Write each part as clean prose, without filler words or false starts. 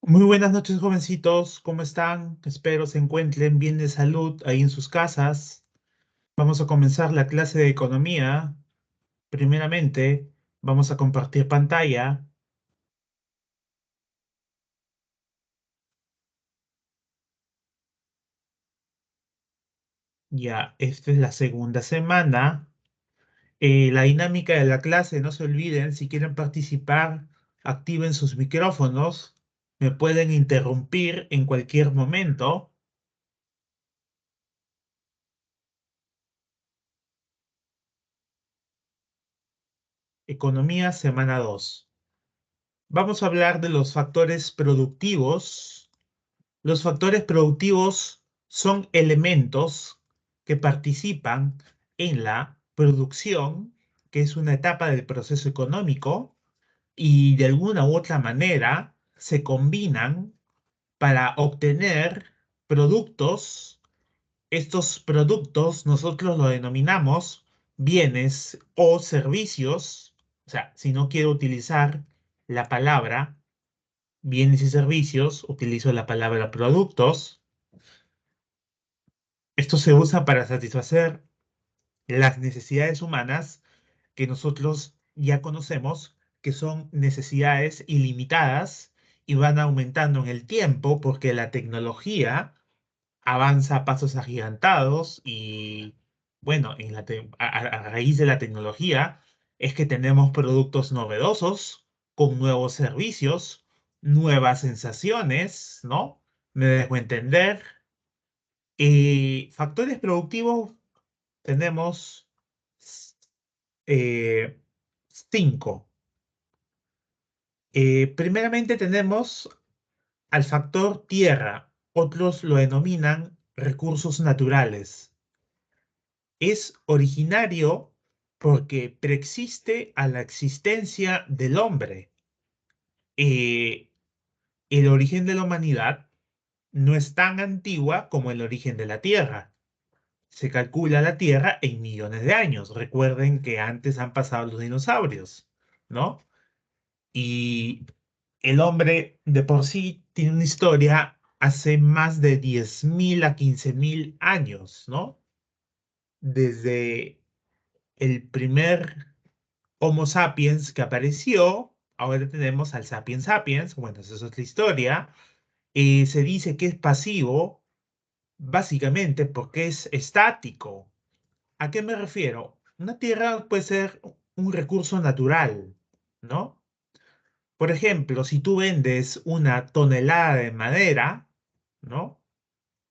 Muy buenas noches, jovencitos. ¿Cómo están? Espero se encuentren bien de salud ahí en sus casas. Vamos a comenzar la clase de economía. Primeramente, vamos a compartir pantalla. Ya, esta es la segunda semana. La dinámica de la clase, no se olviden, si quieren participar, activen sus micrófonos. Me pueden interrumpir en cualquier momento. Economía, semana 2. Vamos a hablar de los factores productivos. Los factores productivos son elementos que participan en la producción, que es una etapa del proceso económico, y de alguna u otra manera se combinan para obtener productos. Estos productos nosotros lo denominamos bienes o servicios. O sea, si no quiero utilizar la palabra bienes y servicios, utilizo la palabra productos. Esto se usa para satisfacer las necesidades humanas que nosotros ya conocemos, que son necesidades ilimitadas y van aumentando en el tiempo porque la tecnología avanza a pasos agigantados y, bueno, a raíz de la tecnología es que tenemos productos novedosos con nuevos servicios, nuevas sensaciones, ¿no? Me dejo entender. Factores productivos tenemos eh, cinco. Primeramente tenemos al factor tierra, otros lo denominan recursos naturales. Es originario porque preexiste a la existencia del hombre. Eh, el origen de la humanidad no es tan antigua como el origen de la Tierra. Se calcula la Tierra en millones de años. Recuerden que antes han pasado los dinosaurios, ¿no? Y el hombre de por sí tiene una historia hace más de 10.000 a 15.000 años, ¿no? Desde el primer Homo sapiens que apareció, ahora tenemos al sapiens sapiens, bueno, esa es otra historia. Se dice que es pasivo, básicamente porque es estático. ¿A qué me refiero? Una tierra puede ser un recurso natural, ¿no? Por ejemplo, si tú vendes una tonelada de madera, ¿no? O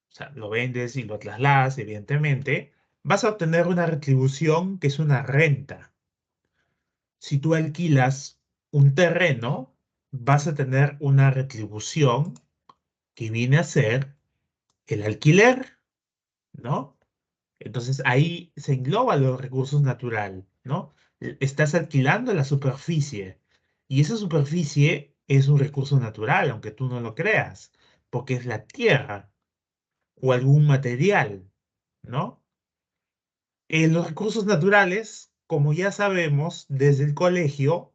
sea, lo vendes y lo trasladas, evidentemente, vas a obtener una retribución que es una renta. Si tú alquilas un terreno, vas a tener una retribución que viene a ser el alquiler, ¿no? Entonces ahí se engloban los recursos naturales, ¿no? Estás alquilando la superficie y esa superficie es un recurso natural, aunque tú no lo creas, porque es la tierra o algún material, ¿no? Los recursos naturales, como ya sabemos desde el colegio,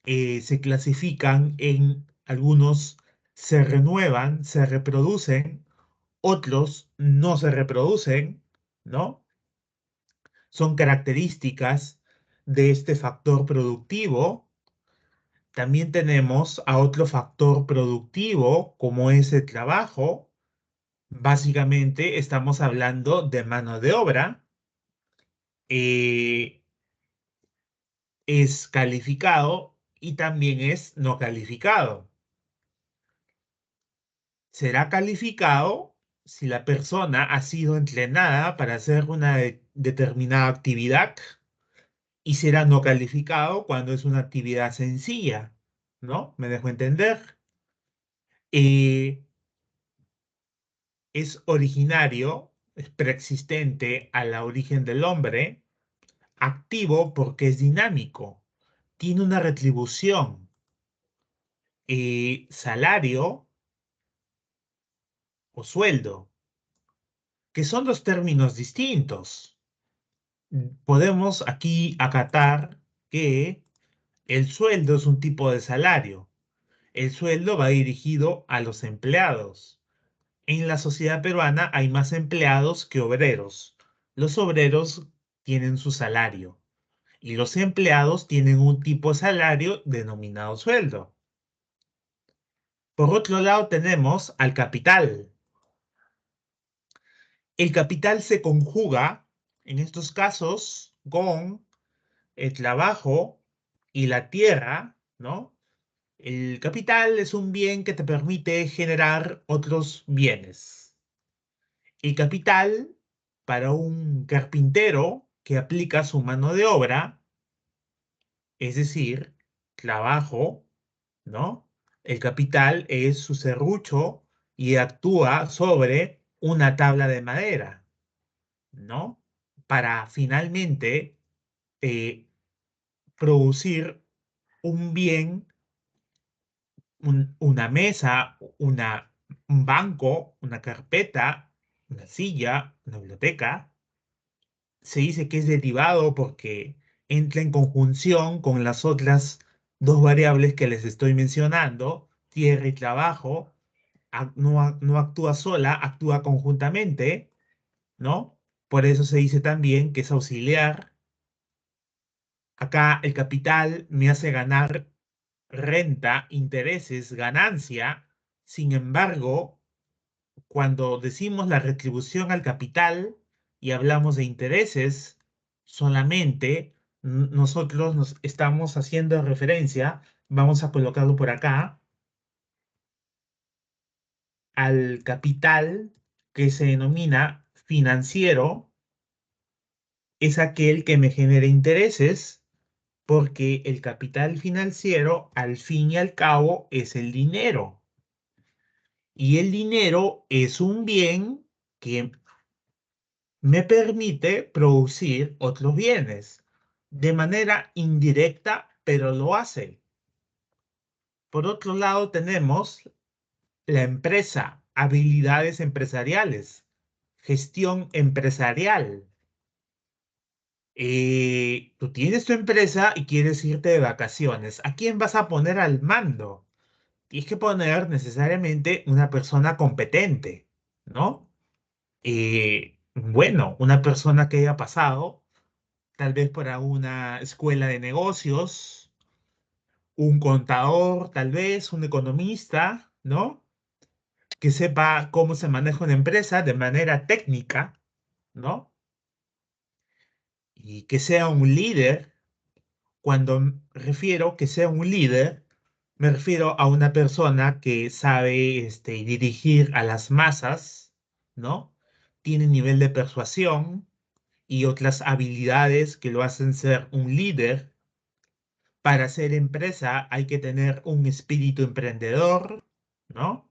se clasifican en algunos se renuevan, se reproducen, otros no se reproducen, ¿no? Son características de este factor productivo. También tenemos a otro factor productivo como es el trabajo. Básicamente estamos hablando de mano de obra. eh, es calificado y también es no calificado. Será calificado si la persona ha sido entrenada para hacer una determinada actividad y será no calificado cuando es una actividad sencilla, ¿no? ¿Me dejo entender? Eh, es originario, es preexistente a la origen del hombre, activo porque es dinámico, tiene una retribución, salario o sueldo, que son dos términos distintos. Podemos aquí acatar que el sueldo es un tipo de salario El sueldo va dirigido a los empleados. En la sociedad peruana hay más empleados que obreros. Los obreros tienen su salario y los empleados tienen un tipo de salario denominado sueldo. Por otro lado tenemos al capital. El capital se conjuga en estos casos con el trabajo y la tierra, ¿no? El capital es un bien que te permite generar otros bienes. El capital, para un carpintero que aplica su mano de obra, es decir, trabajo, ¿no? El capital es su serrucho y actúa sobre una tabla de madera, ¿no? Para finalmente eh, producir un bien, una mesa, un banco, una carpeta, una silla, una biblioteca. Se dice que es derivado porque entra en conjunción con las otras dos variables que les estoy mencionando, tierra y trabajo. No actúa sola, actúa conjuntamente, ¿no? Por eso se dice también que es auxiliar. Acá el capital me hace ganar renta, intereses, ganancia. Sin embargo, cuando decimos la retribución al capital y hablamos de intereses, solamente nosotros nos estamos haciendo referencia, vamos a colocarlo por acá, al capital que se denomina financiero, es aquel que me genera intereses, porque el capital financiero, al fin y al cabo, es el dinero. Y el dinero es un bien que me permite producir otros bienes de manera indirecta, pero lo hace. Por otro lado, tenemos la empresa, habilidades empresariales, gestión empresarial. Tú tienes tu empresa y quieres irte de vacaciones. ¿A quién vas a poner al mando? Tienes que poner necesariamente una persona competente, ¿no? Bueno, una persona que haya pasado tal vez para una escuela de negocios, un contador, tal vez, un economista, ¿no? Que sepa cómo se maneja una empresa de manera técnica, ¿no? Y que sea un líder. Cuando refiero que sea un líder, me refiero a una persona que sabe dirigir a las masas, ¿no? Tiene nivel de persuasión y otras habilidades que lo hacen ser un líder. Para ser empresa hay que tener un espíritu emprendedor, ¿no?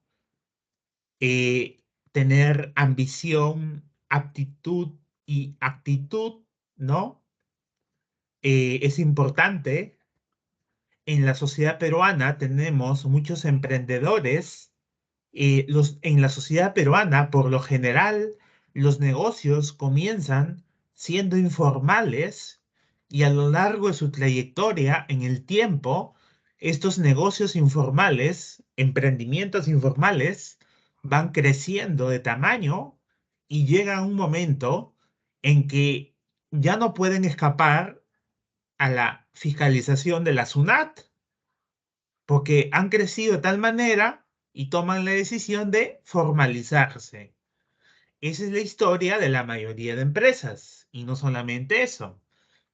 Tener ambición, aptitud y actitud, ¿no? Es importante. En la sociedad peruana tenemos muchos emprendedores. En la sociedad peruana, por lo general, los negocios comienzan siendo informales y a lo largo de su trayectoria en el tiempo, estos negocios informales, emprendimientos informales, van creciendo de tamaño y llega un momento en que ya no pueden escapar a la fiscalización de la SUNAT porque han crecido de tal manera y toman la decisión de formalizarse. Esa es la historia de la mayoría de empresas. Y no solamente eso.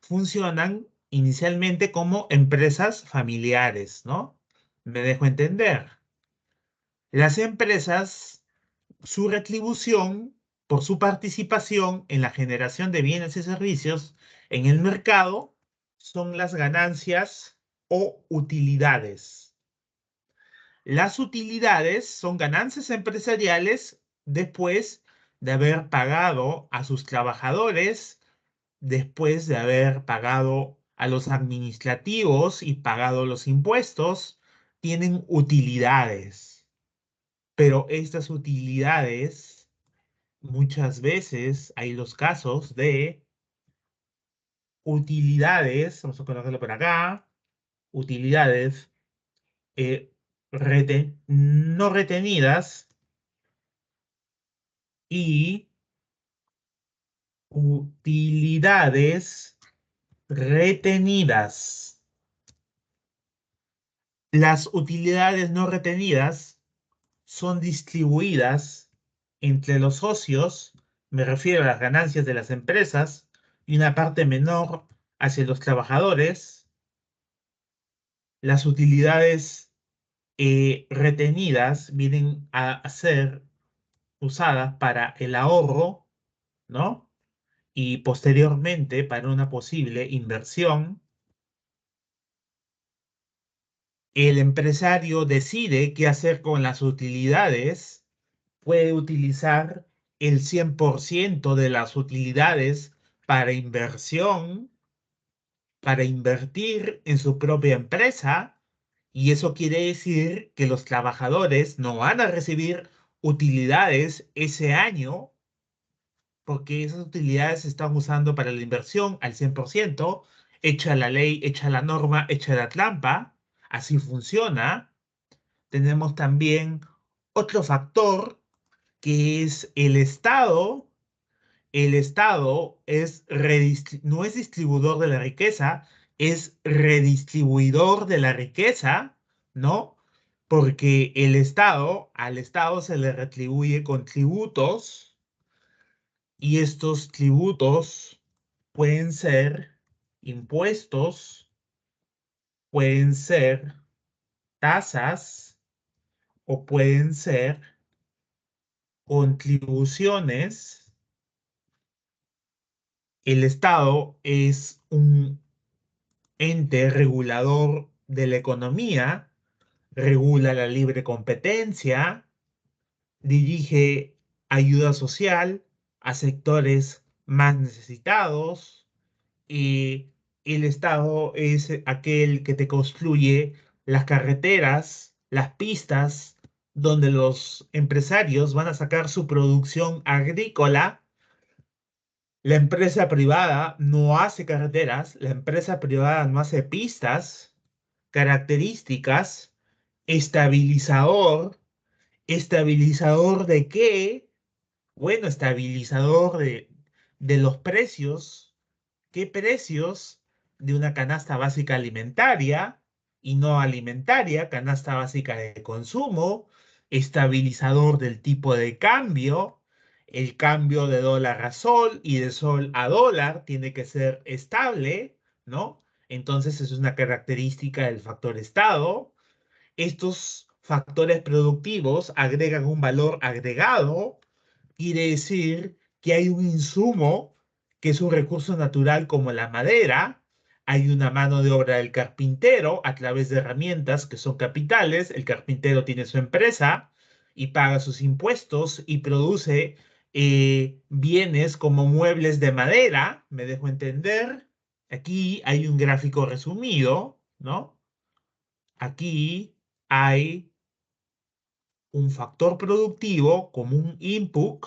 Funcionan inicialmente como empresas familiares, ¿no? Me dejo entender. Las empresas, su retribución por su participación en la generación de bienes y servicios en el mercado son las ganancias o utilidades. Las utilidades son ganancias empresariales después de haber pagado a sus trabajadores, después de haber pagado a los administrativos y pagado los impuestos, tienen utilidades. Pero estas utilidades, muchas veces hay los casos de utilidades, vamos a colocarlo por acá, utilidades no retenidas y utilidades retenidas. Las utilidades no retenidas son distribuidas entre los socios, me refiero a las ganancias de las empresas, y una parte menor hacia los trabajadores. Las utilidades retenidas vienen a ser usadas para el ahorro, ¿no? Y posteriormente para una posible inversión. El empresario decide qué hacer con las utilidades, puede utilizar el 100% de las utilidades para inversión, para invertir en su propia empresa, y eso quiere decir que los trabajadores no van a recibir utilidades ese año porque esas utilidades se están usando para la inversión al 100%, hecha la ley, hecha la norma, hecha la trampa, así funciona. Tenemos también otro factor que es el Estado. El Estado no es distribuidor de la riqueza, es redistribuidor de la riqueza, ¿no? Porque al Estado se le retribuye con tributos y estos tributos pueden ser impuestos, pueden ser tasas o pueden ser contribuciones. El Estado es un ente regulador de la economía, regula la libre competencia, dirige ayuda social a sectores más necesitados, y el Estado es aquel que te construye las carreteras, las pistas, donde los empresarios van a sacar su producción agrícola. La empresa privada no hace carreteras, la empresa privada no hace pistas. Características: estabilizador. ¿Estabilizador de qué? Bueno, estabilizador de los precios. ¿Qué precios? De una canasta básica alimentaria y no alimentaria, canasta básica de consumo, estabilizador del tipo de cambio. El cambio de dólar a sol y de sol a dólar tiene que ser estable, ¿no? Entonces es una característica del factor estado. Estos factores productivos agregan un valor agregado. Quiere decir que hay un insumo que es un recurso natural como la madera, hay una mano de obra del carpintero a través de herramientas que son capitales. El carpintero tiene su empresa y paga sus impuestos y produce bienes como muebles de madera, me dejo entender. Aquí hay un gráfico resumido, ¿no? Aquí hay un factor productivo como un input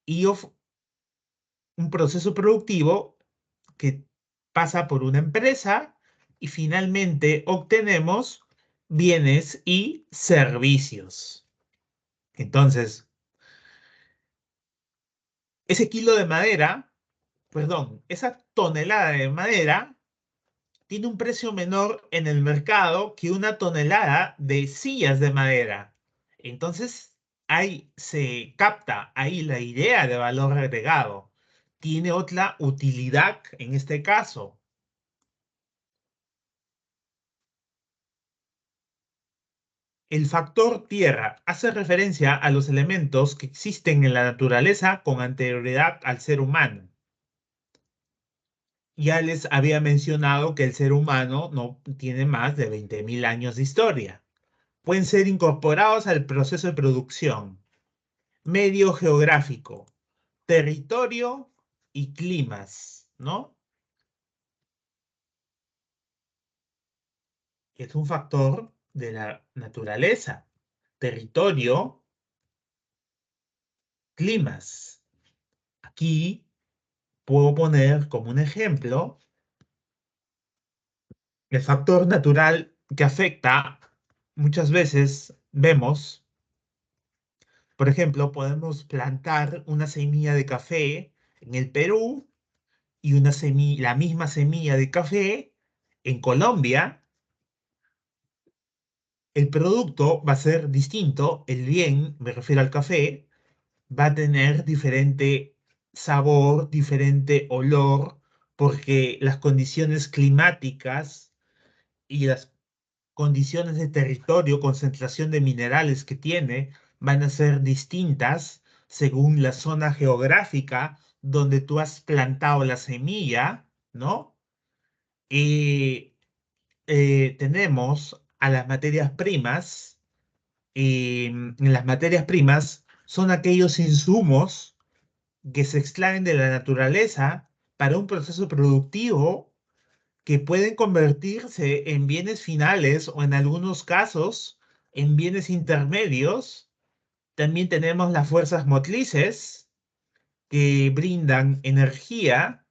y un proceso productivo que pasa por una empresa y finalmente obtenemos bienes y servicios. Entonces, ese kilo de madera, perdón, esa tonelada de madera tiene un precio menor en el mercado que una tonelada de sillas de madera. Entonces, ahí se capta ahí la idea de valor agregado. Tiene otra utilidad en este caso. El factor tierra hace referencia a los elementos que existen en la naturaleza con anterioridad al ser humano. Ya les había mencionado que el ser humano no tiene más de 20.000 años de historia. Pueden ser incorporados al proceso de producción. Medio geográfico, territorio y climas, ¿no? Es un factor de la naturaleza. Territorio, climas. Aquí puedo poner como un ejemplo el factor natural que afecta muchas veces vemos, por ejemplo, podemos plantar una semilla de café en el Perú y la misma semilla de café en Colombia. El producto va a ser distinto, el bien, me refiero al café, va a tener diferente sabor, diferente olor, porque las condiciones climáticas y las condiciones de territorio, concentración de minerales que tiene, van a ser distintas según la zona geográfica donde tú has plantado la semilla, ¿no? Y tenemos a las materias primas. Las materias primas son aquellos insumos que se extraen de la naturaleza para un proceso productivo que pueden convertirse en bienes finales o en algunos casos en bienes intermedios. También tenemos las fuerzas motrices que brindan energía.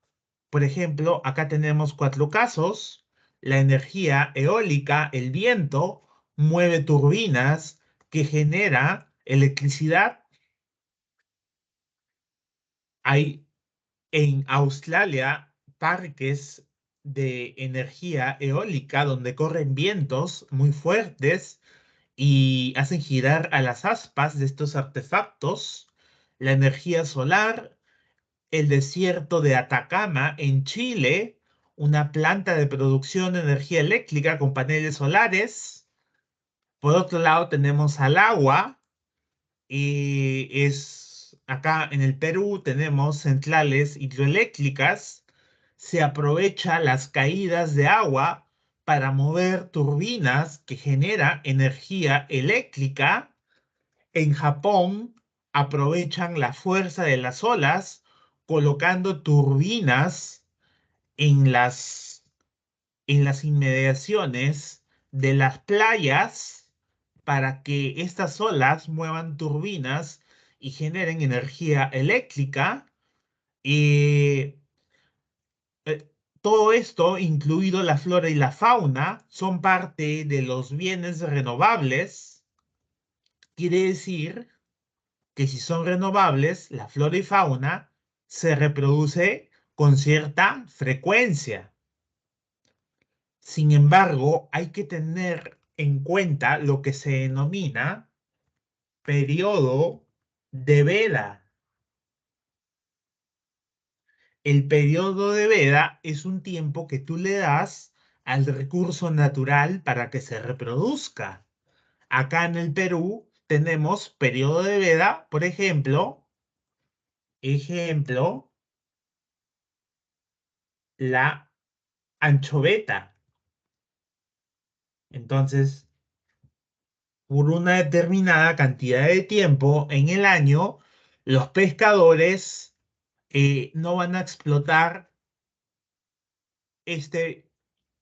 Por ejemplo, acá tenemos cuatro casos. La energía eólica, el viento, mueve turbinas que genera electricidad. Hay en Australia parques de energía eólica donde corren vientos muy fuertes y hacen girar a las aspas de estos artefactos. La energía solar, el desierto de Atacama en Chile, una planta de producción de energía eléctrica con paneles solares. Por otro lado tenemos al agua, y es acá en el Perú tenemos centrales hidroeléctricas. Se aprovecha las caídas de agua para mover turbinas que genera energía eléctrica. En Japón aprovechan la fuerza de las olas colocando turbinas en las inmediaciones de las playas para que estas olas muevan turbinas y generen energía eléctrica. Y todo esto, incluido la flora y la fauna, son parte de los bienes renovables. Quiere decir que si son renovables, la flora y fauna se reproduce con cierta frecuencia. Sin embargo, hay que tener en cuenta lo que se denomina periodo de veda. El periodo de veda es un tiempo que tú le das al recurso natural para que se reproduzca. Acá en el Perú tenemos periodo de veda, por ejemplo, la anchoveta. Entonces, por una determinada cantidad de tiempo en el año, los pescadores no van a explotar este,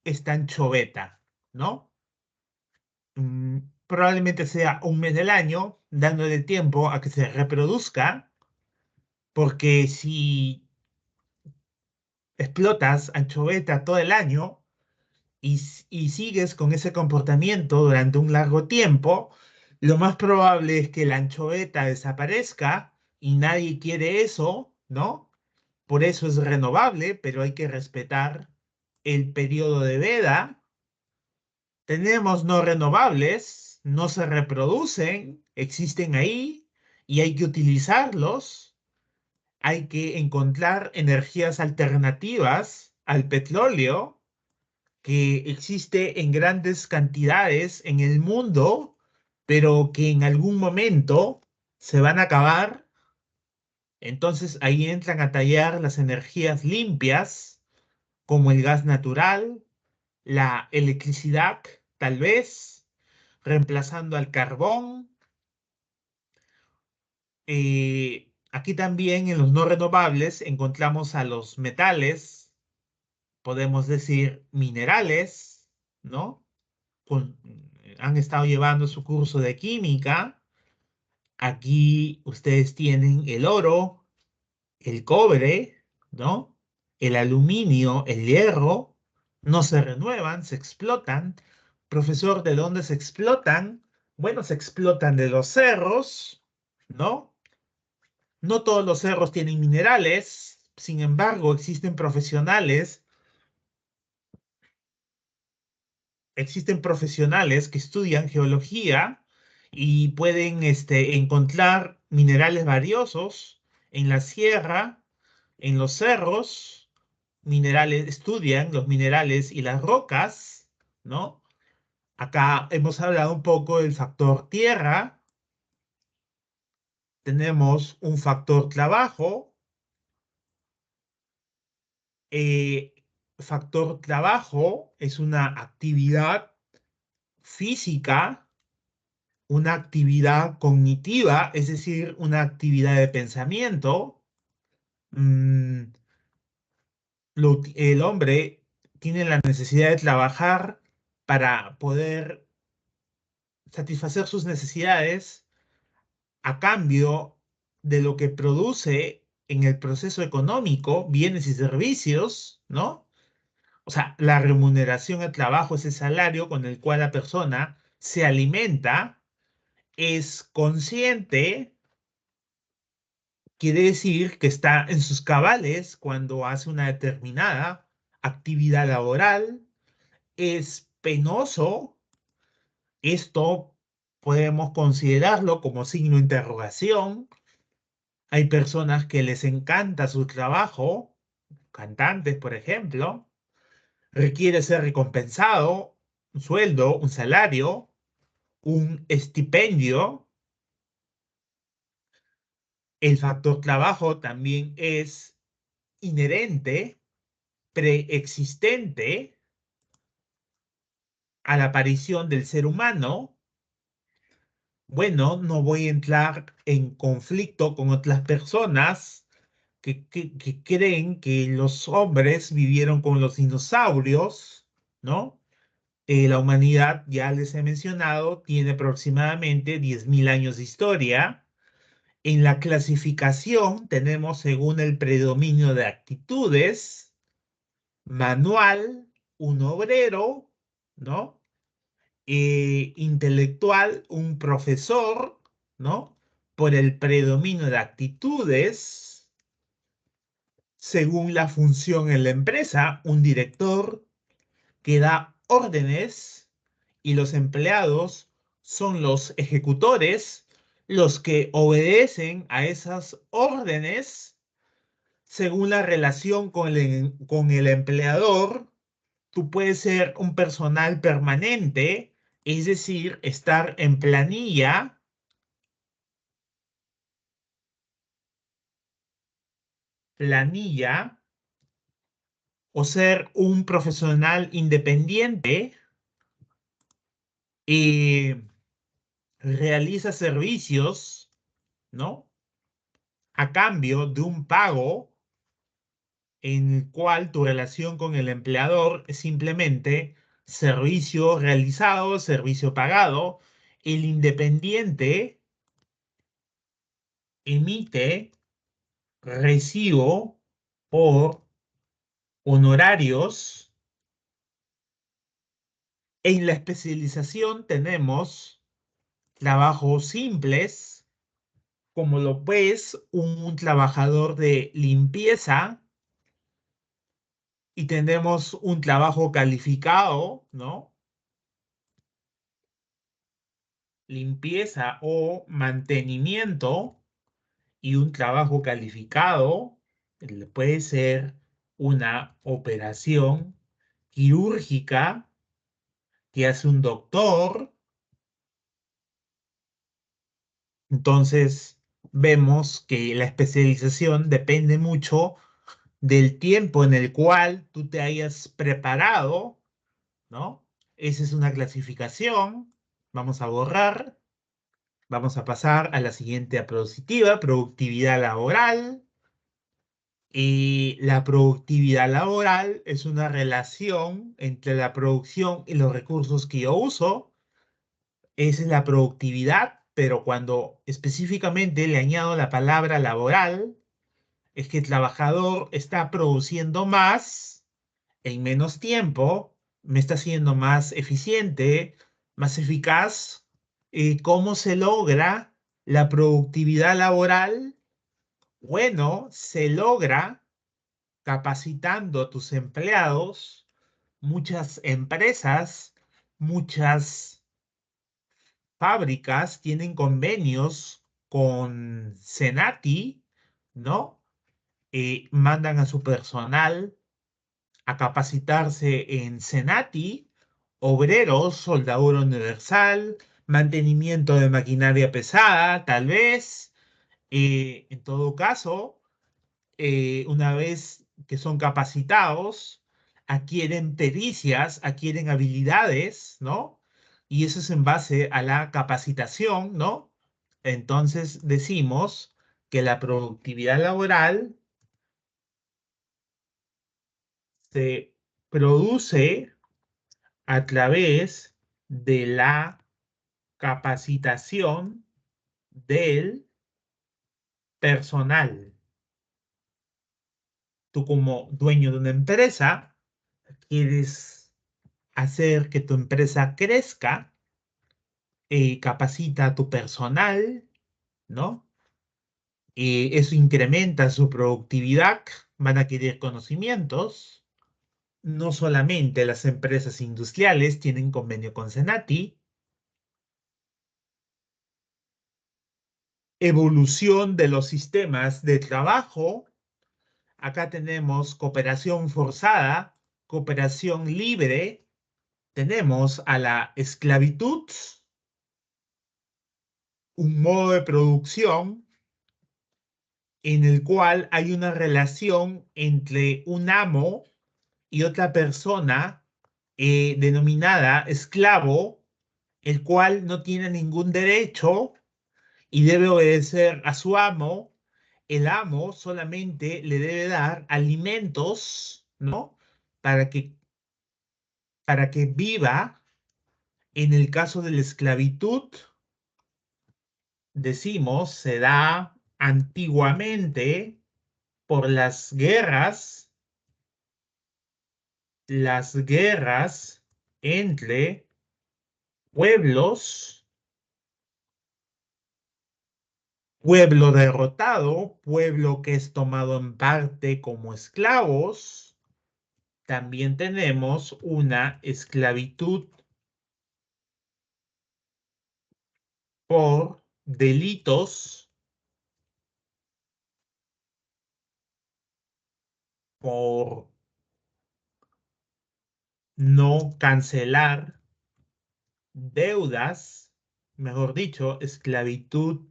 esta anchoveta, ¿no? Probablemente sea un mes del año, dándole tiempo a que se reproduzca, porque si explotas anchoveta todo el año y sigues con ese comportamiento durante un largo tiempo, lo más probable es que la anchoveta desaparezca y nadie quiere eso, ¿no? Por eso es renovable, pero hay que respetar el periodo de veda. Tenemos no renovables, no se reproducen, existen ahí y hay que utilizarlos. Hay que encontrar energías alternativas al petróleo que existe en grandes cantidades en el mundo, pero que en algún momento se van a acabar. Entonces ahí entran a tallar las energías limpias, como el gas natural, la electricidad, tal vez, reemplazando al carbón. Aquí también en los no renovables encontramos a los metales, podemos decir minerales, ¿no? Han estado llevando su curso de química. Aquí ustedes tienen el oro, el cobre, ¿no? El aluminio, el hierro, no se renuevan, se explotan, Profesor, ¿de dónde se explotan? Bueno, se explotan de los cerros, ¿no? No todos los cerros tienen minerales, sin embargo, existen profesionales que estudian geología y pueden encontrar minerales valiosos en la sierra, en los cerros, minerales, estudian los minerales y las rocas, ¿no? Acá hemos hablado un poco del factor tierra, tenemos un factor trabajo. eh, Factor trabajo es una actividad física, una actividad cognitiva, es decir, una actividad de pensamiento. Mm, el hombre tiene la necesidad de trabajar para poder satisfacer sus necesidades a cambio de lo que produce en el proceso económico, bienes y servicios, ¿no? O sea, la remuneración al trabajo es el salario con el cual la persona se alimenta, es consciente, quiere decir que está en sus cabales cuando hace una determinada actividad laboral, es penoso, esto podemos considerarlo como signo de interrogación. Hay personas que les encanta su trabajo, cantantes, por ejemplo, requiere ser recompensado, un sueldo, un salario, un estipendio. El factor trabajo también es inherente, preexistente a la aparición del ser humano. Bueno, no voy a entrar en conflicto con otras personas que creen que los hombres vivieron con los dinosaurios, ¿no? La humanidad, ya les he mencionado, tiene aproximadamente 10.000 años de historia. En la clasificación tenemos según el predominio de actitudes, manual, un obrero, ¿no? Intelectual, un profesor, ¿no? Por el predominio de actitudes, según la función en la empresa, un director que da órdenes y los empleados son los ejecutores, los que obedecen a esas órdenes según la relación con el empleador. Tú puedes ser un personal permanente, es decir, estar en planilla, o ser un profesional independiente y realiza servicios, ¿no? A cambio de un pago en el cual tu relación con el empleador es simplemente servicio realizado, servicio pagado. El independiente emite recibo por honorarios. En la especialización tenemos trabajos simples, como lo ves, un trabajador de limpieza, y tenemos un trabajo calificado, ¿no? Limpieza o mantenimiento, y un trabajo calificado puede ser una operación quirúrgica que hace un doctor. Entonces, vemos que la especialización depende mucho del tiempo en el cual tú te hayas preparado, ¿no? Esa es una clasificación. Vamos a borrar. Vamos a pasar a la siguiente diapositiva, productividad laboral. Y la productividad laboral es una relación entre la producción y los recursos que yo uso. Esa es la productividad, pero cuando específicamente le añado la palabra laboral, es que el trabajador está produciendo más en menos tiempo, me está haciendo más eficiente, más eficaz. ¿Cómo se logra la productividad laboral? Bueno, se logra capacitando a tus empleados. Muchas empresas, muchas fábricas tienen convenios con Senati, ¿no? Mandan a su personal a capacitarse en Senati, obreros, soldadura universal, mantenimiento de maquinaria pesada, tal vez. En todo caso, una vez que son capacitados, adquieren pericias, adquieren habilidades, ¿no? Y eso es en base a la capacitación, ¿no? Entonces decimos que la productividad laboral se produce a través de la capacitación del personal. Tú como dueño de una empresa, quieres hacer que tu empresa crezca, capacita a tu personal, ¿no? Eso incrementa su productividad, van a adquirir conocimientos. No solamente las empresas industriales tienen convenio con Senati. Evolución de los sistemas de trabajo. Acá tenemos cooperación forzada, cooperación libre. Tenemos a la esclavitud, un modo de producción en el cual hay una relación entre un amo y otra persona denominada esclavo, el cual no tiene ningún derecho y debe obedecer a su amo. El amo solamente le debe dar alimentos, ¿no? Para que viva. En el caso de la esclavitud, decimos, se da antiguamente por las guerras entre pueblos, pueblo derrotado, pueblo que es tomado en parte como esclavos. También tenemos una esclavitud por delitos, por no cancelar deudas, mejor dicho, esclavitud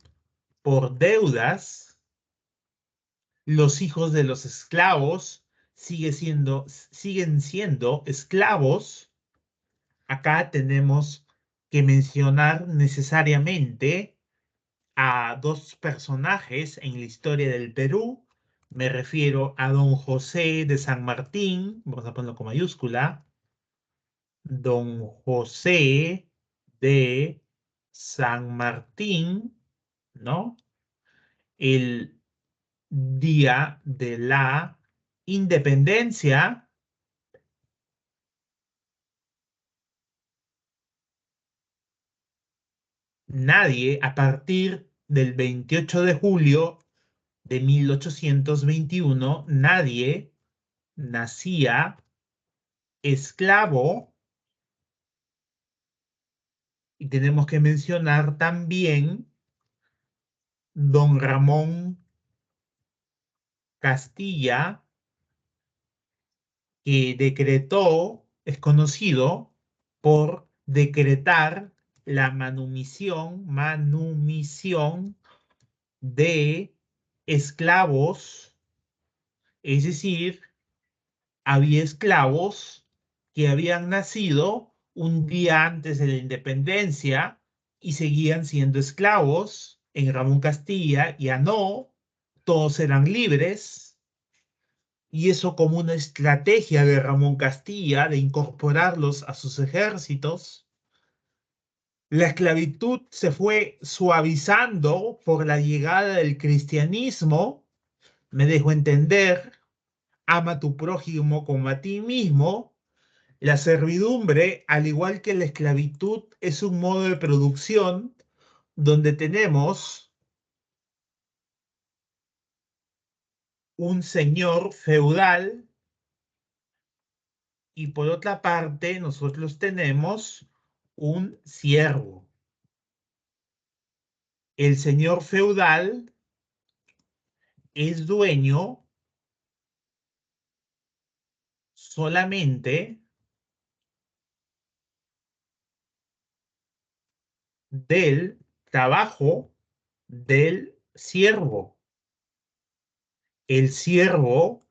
por deudas. Los hijos de los esclavos siguen siendo esclavos. Acá tenemos que mencionar necesariamente a dos personajes en la historia del Perú. Me refiero a don José de San Martín, vamos a ponerlo con mayúscula, don José de San Martín, ¿no? El día de la independencia, nadie a partir del 28 de julio de 1821, nadie nacía esclavo. Y tenemos que mencionar también don Ramón Castilla, que es conocido por decretar la manumisión de esclavos, es decir, había esclavos que habían nacido un día antes de la independencia y seguían siendo esclavos. En Ramón Castilla ya no, todos eran libres. Y eso como una estrategia de Ramón Castilla de incorporarlos a sus ejércitos. La esclavitud se fue suavizando por la llegada del cristianismo. Me dejo entender, ama a tu prójimo como a ti mismo. La servidumbre, al igual que la esclavitud, es un modo de producción donde tenemos un señor feudal y por otra parte nosotros tenemos un siervo. El señor feudal es dueño solamente del trabajo del siervo. El siervo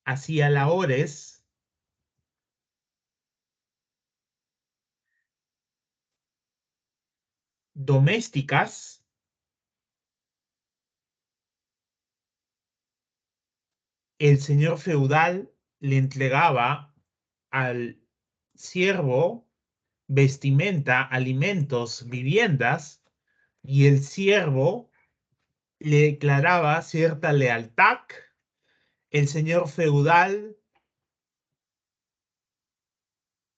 hacía labores domésticas. El señor feudal le entregaba al siervo vestimenta, alimentos, viviendas, y el siervo le declaraba cierta lealtad. El señor feudal,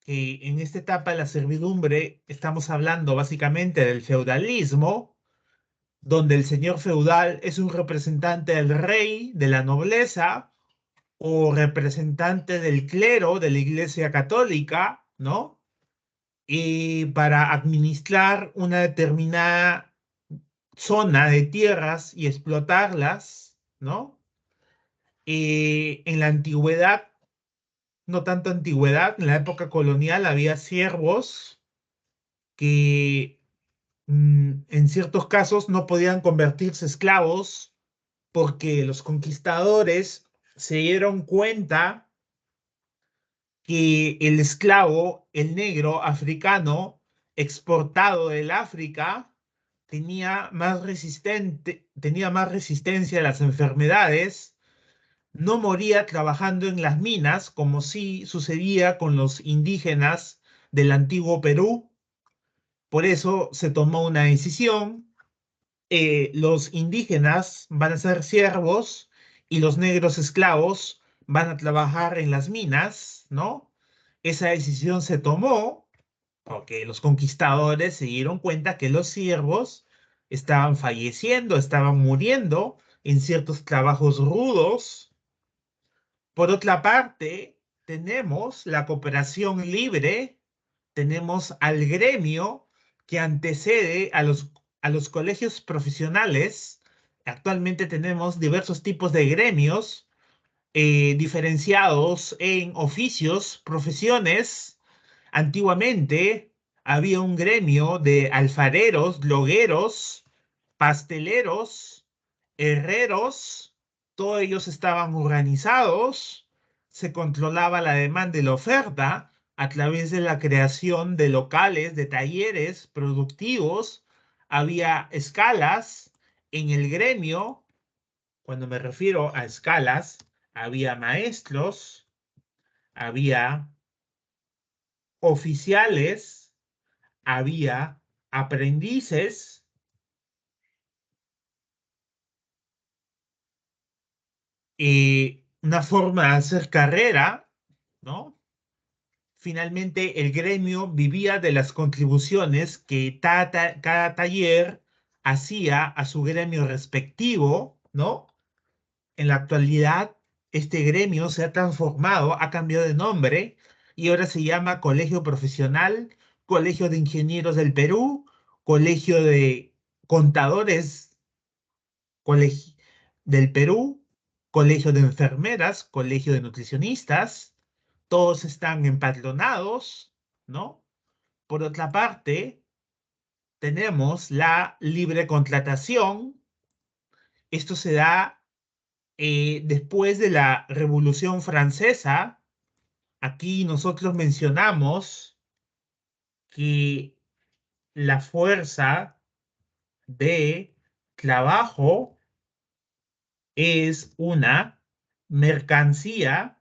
que en esta etapa de la servidumbre estamos hablando básicamente del feudalismo, donde el señor feudal es un representante del rey, de la nobleza, o representante del clero de la Iglesia Católica, ¿no? Y para administrar una determinada zona de tierras y explotarlas, ¿no? En la antigüedad, no tanto antigüedad, en la época colonial había siervos que en ciertos casos no podían convertirse esclavos porque los conquistadores se dieron cuenta que el esclavo, el negro africano, exportado del África, tenía más resistencia a las enfermedades, no moría trabajando en las minas, como sí sucedía con los indígenas del antiguo Perú. Por eso se tomó una decisión. Los indígenas van a ser siervos y los negros esclavos van a trabajar en las minas, ¿no? Esa decisión se tomó porque los conquistadores se dieron cuenta que los siervos estaban falleciendo, estaban muriendo en ciertos trabajos rudos. Por otra parte, tenemos la cooperación libre, tenemos al gremio que antecede a los colegios profesionales. Actualmente tenemos diversos tipos de gremios diferenciados en oficios, profesiones. Antiguamente había un gremio de alfareros, logueros, pasteleros, herreros, todos ellos estaban organizados, se controlaba la demanda y la oferta a través de la creación de locales, de talleres productivos, había escalas en el gremio. Cuando me refiero a escalas, había maestros, había oficiales, había aprendices, una forma de hacer carrera, ¿no? Finalmente, el gremio vivía de las contribuciones que cada taller hacía a su gremio respectivo, ¿no? En la actualidad, este gremio se ha transformado, ha cambiado de nombre y ahora se llama Colegio Profesional, Colegio de Ingenieros del Perú, Colegio de Contadores Colegio del Perú, Colegio de Enfermeras, Colegio de Nutricionistas, todos están empadronados, ¿no? Por otra parte, tenemos la libre contratación. Esto se da después de la Revolución Francesa. Aquí nosotros mencionamos que la fuerza de trabajo es una mercancía,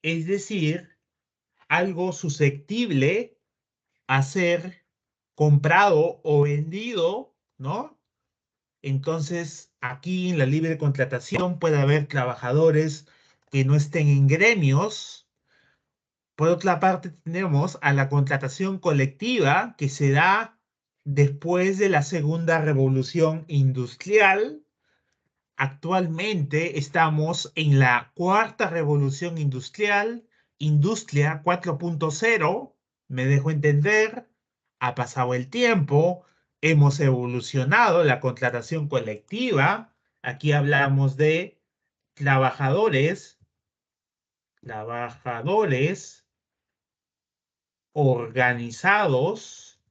es decir, algo susceptible a ser comprado o vendido, ¿no? Entonces, aquí en la libre contratación puede haber trabajadores que no estén en gremios, Por otra parte, tenemos a la contratación colectiva que se da después de la Segunda Revolución Industrial. Actualmente estamos en la cuarta revolución industrial, Industria 4.0. Me dejo entender, ha pasado el tiempo, hemos evolucionado la contratación colectiva. Aquí hablamos de trabajadores, trabajadores organizados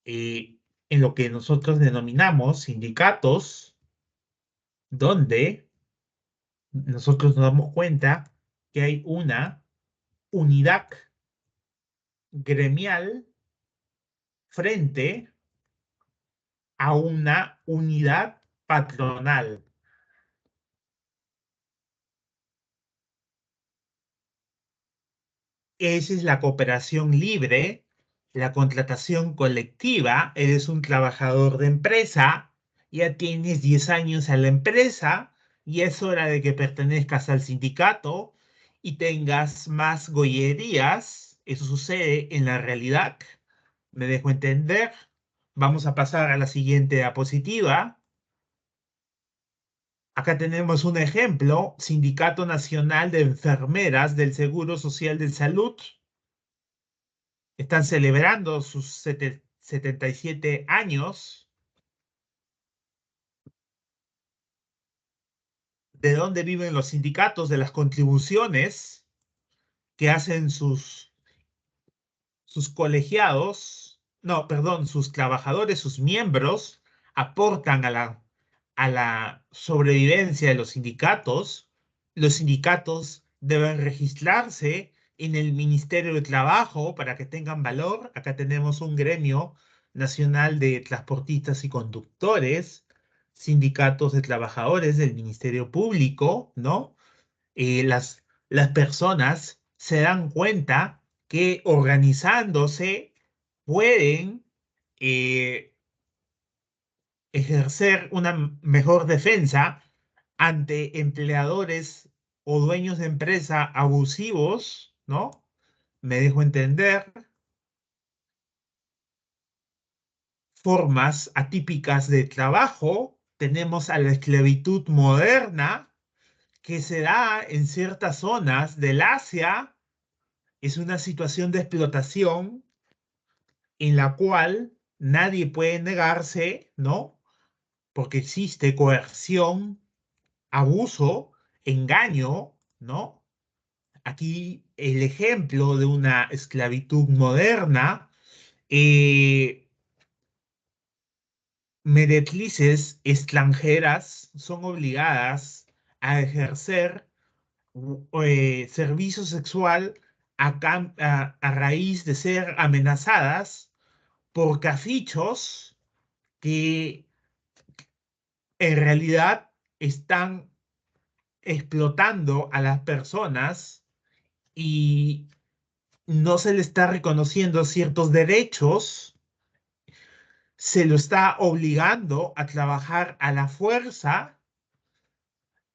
en lo que nosotros denominamos sindicatos, donde nosotros nos damos cuenta que hay una unidad gremial frente a una unidad patronal. Esa es la cooperación libre, la contratación colectiva. Eres un trabajador de empresa, ya tienes 10 años a la empresa y es hora de que pertenezcas al sindicato y tengas más gollerías. Eso sucede en la realidad. ¿Me dejo entender? Vamos a pasar a la siguiente diapositiva. Acá tenemos un ejemplo, Sindicato Nacional de Enfermeras del Seguro Social de Salud. Están celebrando sus 77 años. ¿De dónde viven los sindicatos? De las contribuciones que hacen sus colegiados, no, perdón, sus trabajadores, sus miembros, aportan a la sobrevivencia de los sindicatos. Los sindicatos deben registrarse en el Ministerio de Trabajo para que tengan valor. Acá tenemos un gremio nacional de transportistas y conductores, sindicatos de trabajadores del Ministerio Público, ¿no? Las personas se dan cuenta que organizándose pueden eh, ejercer una mejor defensa ante empleadores o dueños de empresa abusivos, ¿no? Me dejo entender, formas atípicas de trabajo. Tenemos a la esclavitud moderna que se da en ciertas zonas del Asia. Es una situación de explotación en la cual nadie puede negarse, ¿no? Porque existe coerción, abuso, engaño, ¿no? Aquí el ejemplo de una esclavitud moderna, eh, meretrices extranjeras son obligadas a ejercer servicio sexual a raíz de ser amenazadas por cafichos que en realidad están explotando a las personas y no se le está reconociendo ciertos derechos, se lo está obligando a trabajar a la fuerza.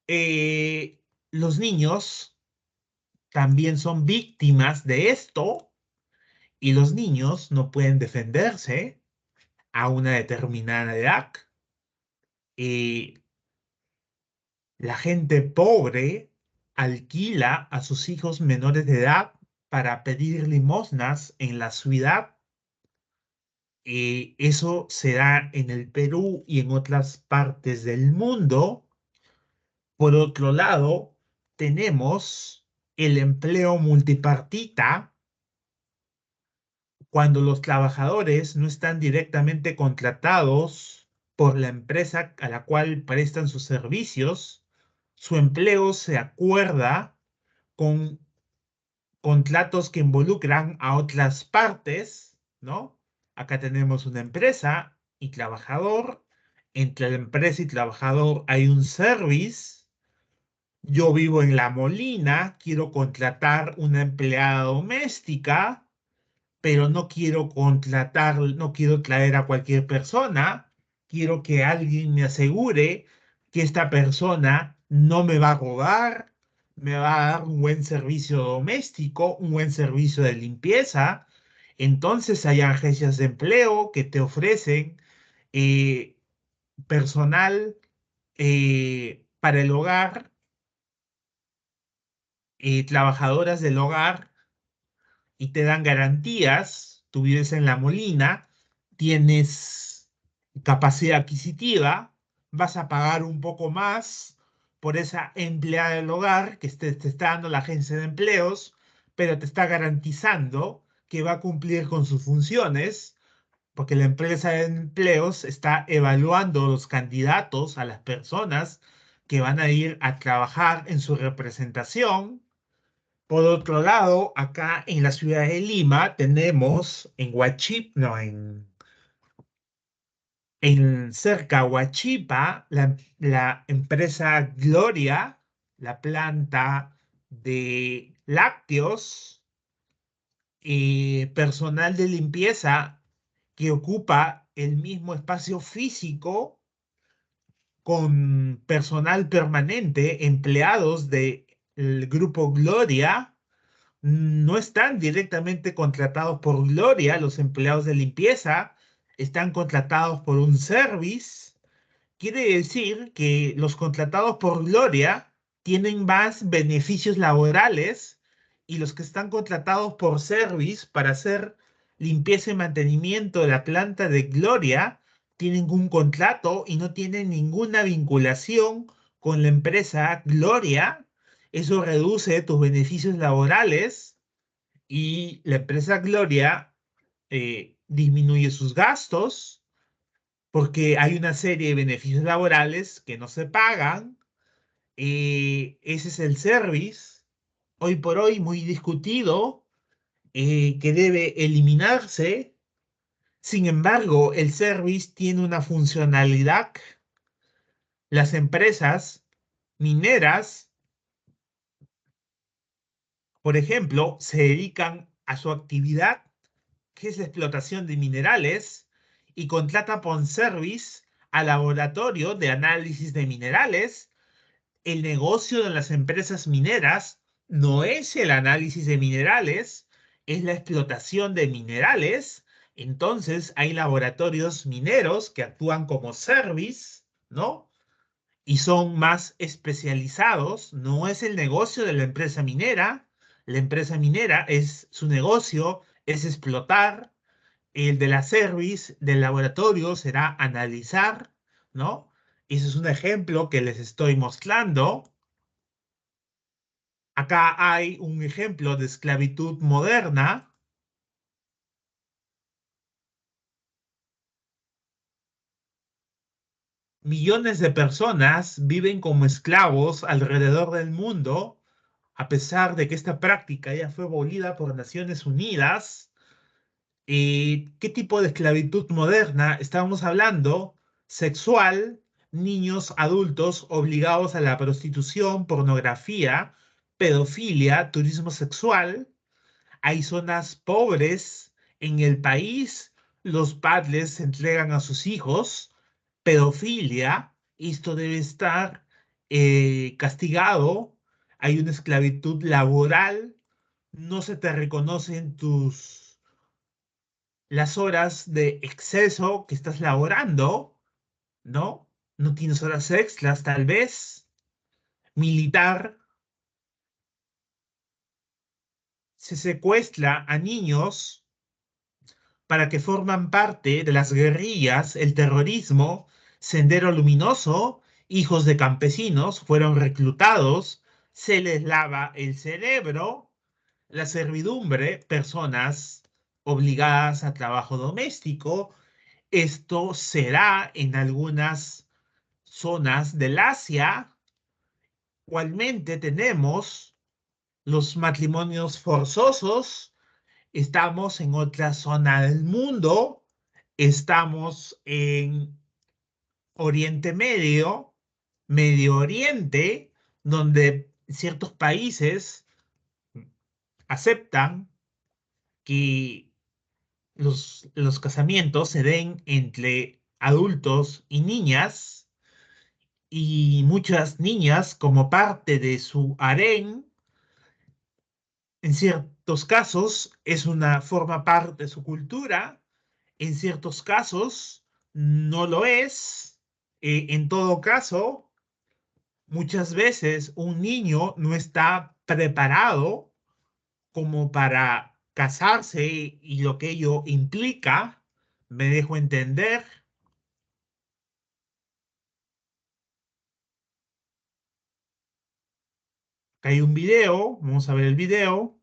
Eh, los niños también son víctimas de esto y los niños no pueden defenderse a una determinada edad. Eh, La gente pobre alquila a sus hijos menores de edad para pedir limosnas en la ciudad. Eso se da en el Perú y en otras partes del mundo. Por otro lado, tenemos el empleo multipartita cuando los trabajadores no están directamente contratados por la empresa a la cual prestan sus servicios. Su empleo se acuerda con contratos que involucran a otras partes, ¿no? Acá tenemos una empresa y trabajador. Entre la empresa y trabajador hay un service. Yo vivo en La Molina, quiero contratar una empleada doméstica, pero no quiero contratar, no quiero traer a cualquier persona. Quiero que alguien me asegure que esta persona no me va a robar, me va a dar un buen servicio doméstico, un buen servicio de limpieza. Entonces hay agencias de empleo que te ofrecen eh, personal para el hogar, trabajadoras del hogar y te dan garantías. Tú vives en La Molina, tienes capacidad adquisitiva, vas a pagar un poco más por esa empleada del hogar que te está dando la agencia de empleos, pero te está garantizando que va a cumplir con sus funciones, porque la empresa de empleos está evaluando los candidatos, a las personas que van a ir a trabajar en su representación. Por otro lado, acá en la ciudad de Lima tenemos en Huachip, no, en cerca a Huachipa, la empresa Gloria, la planta de lácteos y personal de limpieza que ocupa el mismo espacio físico con personal permanente, empleados del grupo Gloria. No están directamente contratados por Gloria, los empleados de limpieza, están contratados por un service. Quiere decir que los contratados por Gloria tienen más beneficios laborales y los que están contratados por Service para hacer limpieza y mantenimiento de la planta de Gloria tienen un contrato y no tienen ninguna vinculación con la empresa Gloria. Eso reduce tus beneficios laborales y la empresa Gloria disminuye sus gastos porque hay una serie de beneficios laborales que no se pagan. Ese es el service, hoy por hoy muy discutido, que debe eliminarse. Sin embargo, el service tiene una funcionalidad. Las empresas mineras, por ejemplo, se dedican a su actividad, que es la explotación de minerales, y contratan por service al laboratorio de análisis de minerales. El negocio de las empresas mineras no es el análisis de minerales, es la explotación de minerales. Entonces hay laboratorios mineros que actúan como service, ¿no? Y son más especializados. No es el negocio de la empresa minera. La empresa minera es su negocio, es explotar. El de la service del laboratorio será analizar, ¿no? Ese es un ejemplo que les estoy mostrando. Acá hay un ejemplo de esclavitud moderna. Millones de personas viven como esclavos alrededor del mundo, a pesar de que esta práctica ya fue abolida por Naciones Unidas. ¿Qué tipo de esclavitud moderna estamos hablando? Sexual, niños, adultos obligados a la prostitución, pornografía, pedofilia, turismo sexual. Hay zonas pobres en el país, los padres se entregan a sus hijos, pedofilia, esto debe estar castigado. Hay una esclavitud laboral, no se te reconocen las horas de exceso que estás laborando, ¿no? No tienes horas extras, tal vez. Militar, se secuestra a niños para que forman parte de las guerrillas, el terrorismo. Sendero Luminoso, hijos de campesinos, fueron reclutados, se les lava el cerebro. La servidumbre, personas obligadas a trabajo doméstico. Esto será en algunas zonas del Asia. Igualmente tenemos los matrimonios forzosos. Estamos en otra zona del mundo, estamos en Oriente Medio, Medio Oriente, donde ciertos países aceptan que los casamientos se den entre adultos y niñas. y muchas niñas como parte de su harén. En ciertos casos forma parte de su cultura, en ciertos casos no lo es. En todo caso, muchas veces un niño no está preparado como para casarse y lo que ello implica. ¿Me dejo entender? Acá hay un video, vamos a ver el video.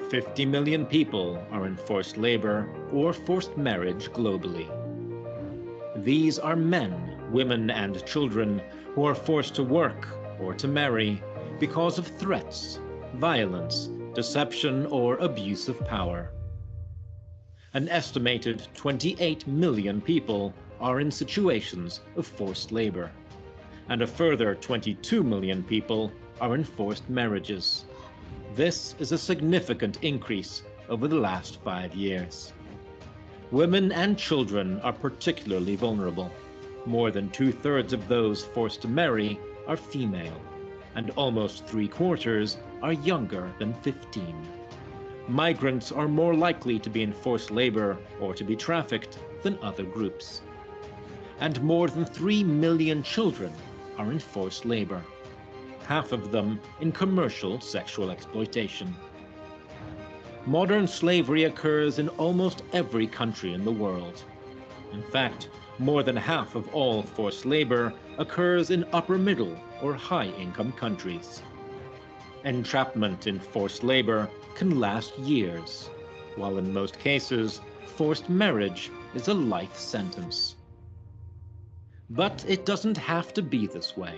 50 million people are in forced labor or forced marriage globally. These are men, women, and children who are forced to work or to marry because of threats, violence, deception, or abuse of power. An estimated 28 million people are in situations of forced labor, and a further 22 million people are in forced marriages. This is a significant increase over the last 5 years. Women and children are particularly vulnerable. More than 2/3 of those forced to marry are female, and almost 3/4 are younger than 15. Migrants are more likely to be in forced labor or to be trafficked than other groups. And more than 3 million children are in forced labor, half of them in commercial sexual exploitation. Modern slavery occurs in almost every country in the world. In fact, more than half of all forced labor occurs in upper middle or high-income countries. Entrapment in forced labor can last years, while in most cases, forced marriage is a life sentence. But it doesn't have to be this way.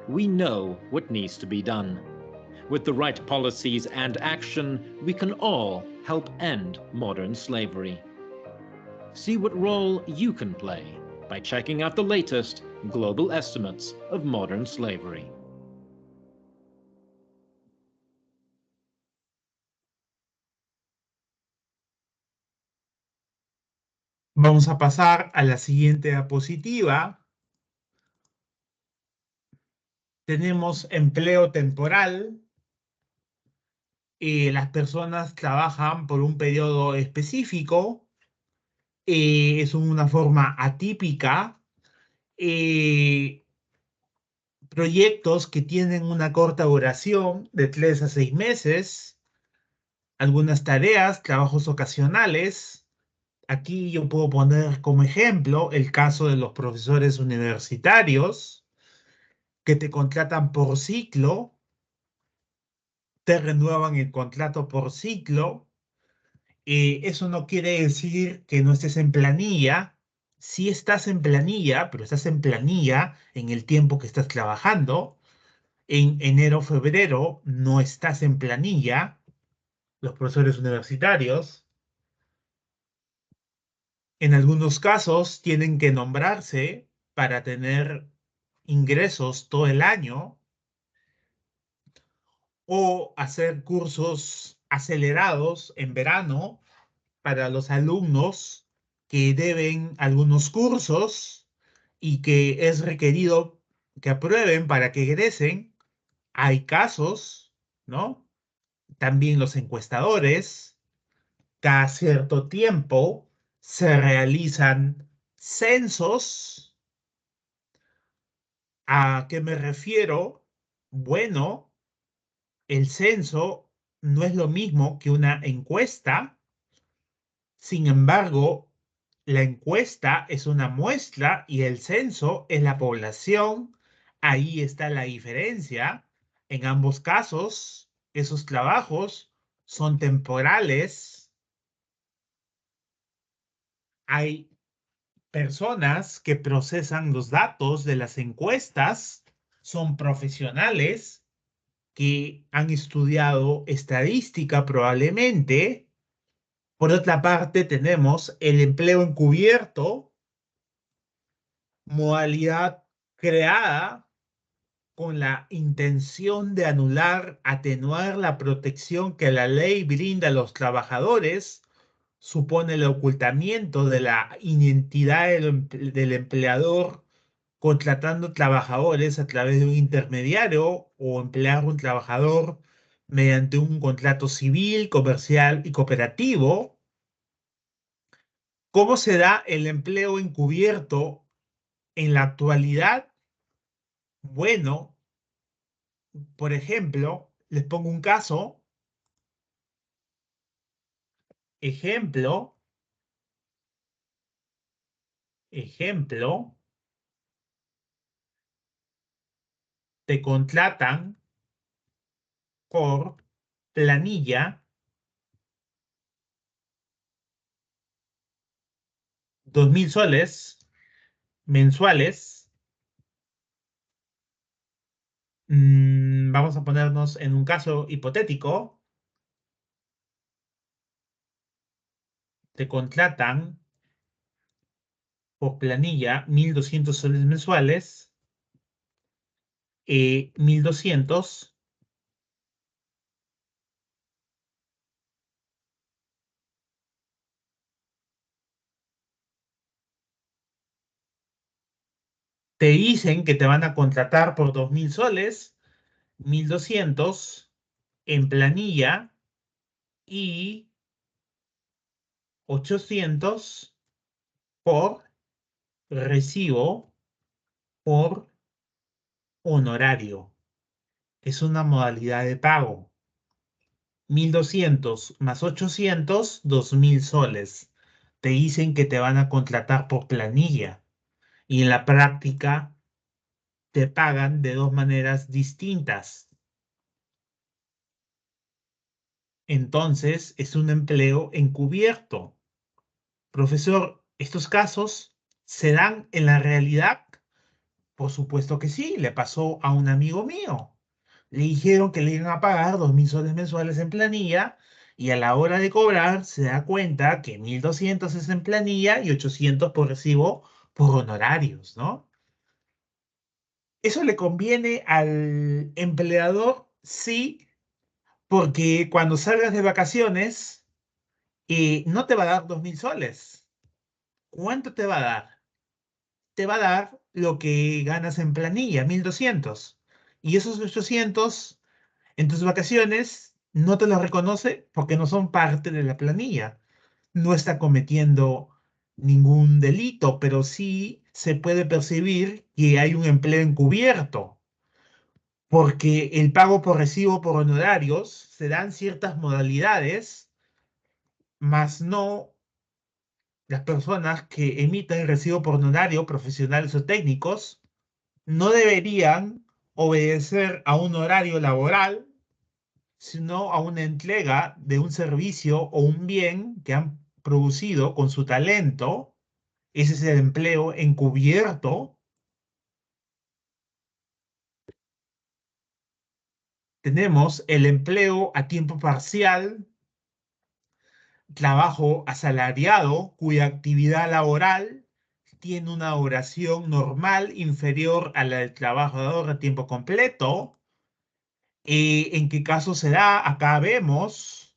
We know what needs to be done. With the right policies and action, we can all help end modern slavery. See what role you can play by checking out the latest global estimates of modern slavery. Vamos a pasar a la siguiente diapositiva. Tenemos empleo temporal. Las personas trabajan por un periodo específico. Es una forma atípica. Proyectos que tienen una corta duración de 3 a 6 meses. Algunas tareas, trabajos ocasionales. Aquí yo puedo poner como ejemplo el caso de los profesores universitarios que te contratan por ciclo, te renuevan el contrato por ciclo. Eso no quiere decir que no estés en planilla. Sí estás en planilla, pero estás en planilla en el tiempo que estás trabajando. En enero, febrero no estás en planilla, los profesores universitarios. En algunos casos tienen que nombrarse para tener ingresos todo el año o hacer cursos acelerados en verano para los alumnos que deben algunos cursos y que es requerido que aprueben para que egresen. Hay casos, ¿no? También los encuestadores, cada cierto tiempo se realizan censos. ¿A qué me refiero? Bueno, el censo no es lo mismo que una encuesta. Sin embargo, la encuesta es una muestra y el censo es la población. Ahí está la diferencia. En ambos casos, esos trabajos son temporales. Hay personas que procesan los datos de las encuestas, son profesionales que han estudiado estadística probablemente. Por otra parte, tenemos el empleo encubierto, modalidad creada con la intención de anular, atenuar la protección que la ley brinda a los trabajadores, supone el ocultamiento de la identidad del empleador contratando trabajadores a través de un intermediario o emplear un trabajador mediante un contrato civil, comercial y cooperativo. ¿Cómo se da el empleo encubierto en la actualidad? Bueno, por ejemplo, les pongo un caso. Ejemplo, ejemplo, te contratan por planilla 2.000 soles mensuales. Vamos a ponernos en un caso hipotético. Te contratan por planilla 1.200 soles mensuales. 1.200 te dicen que te van a contratar por 2.000 soles, 1.200 en planilla y 800 por recibo por honorario. Es una modalidad de pago. 1.200 más 800, 2.000 soles. Te dicen que te van a contratar por planilla y en la práctica te pagan de dos maneras distintas. Entonces es un empleo encubierto. Profesor, ¿estos casos se dan en la realidad? Por supuesto que sí, le pasó a un amigo mío. Le dijeron que le iban a pagar 2.000 soles mensuales en planilla y a la hora de cobrar se da cuenta que 1.200 es en planilla y 800 por recibo por honorarios, ¿no? ¿Eso le conviene al empleador? Sí, porque cuando salgas de vacaciones no te va a dar 2.000 soles. ¿Cuánto te va a dar? Te va a dar lo que ganas en planilla, 1.200. Y esos 800 en tus vacaciones no te los reconoce porque no son parte de la planilla. No está cometiendo ningún delito, pero sí se puede percibir que hay un empleo encubierto, porque el pago por recibo por honorarios se dan ciertas modalidades, más no las personas que emiten el recibo por honorario, profesionales o técnicos, no deberían obedecer a un horario laboral, sino a una entrega de un servicio o un bien que han producido con su talento. Ese es el empleo encubierto. Tenemos el empleo a tiempo parcial, trabajo asalariado, cuya actividad laboral tiene una duración normal inferior a la del trabajador a tiempo completo. ¿En qué caso se da? Acá vemos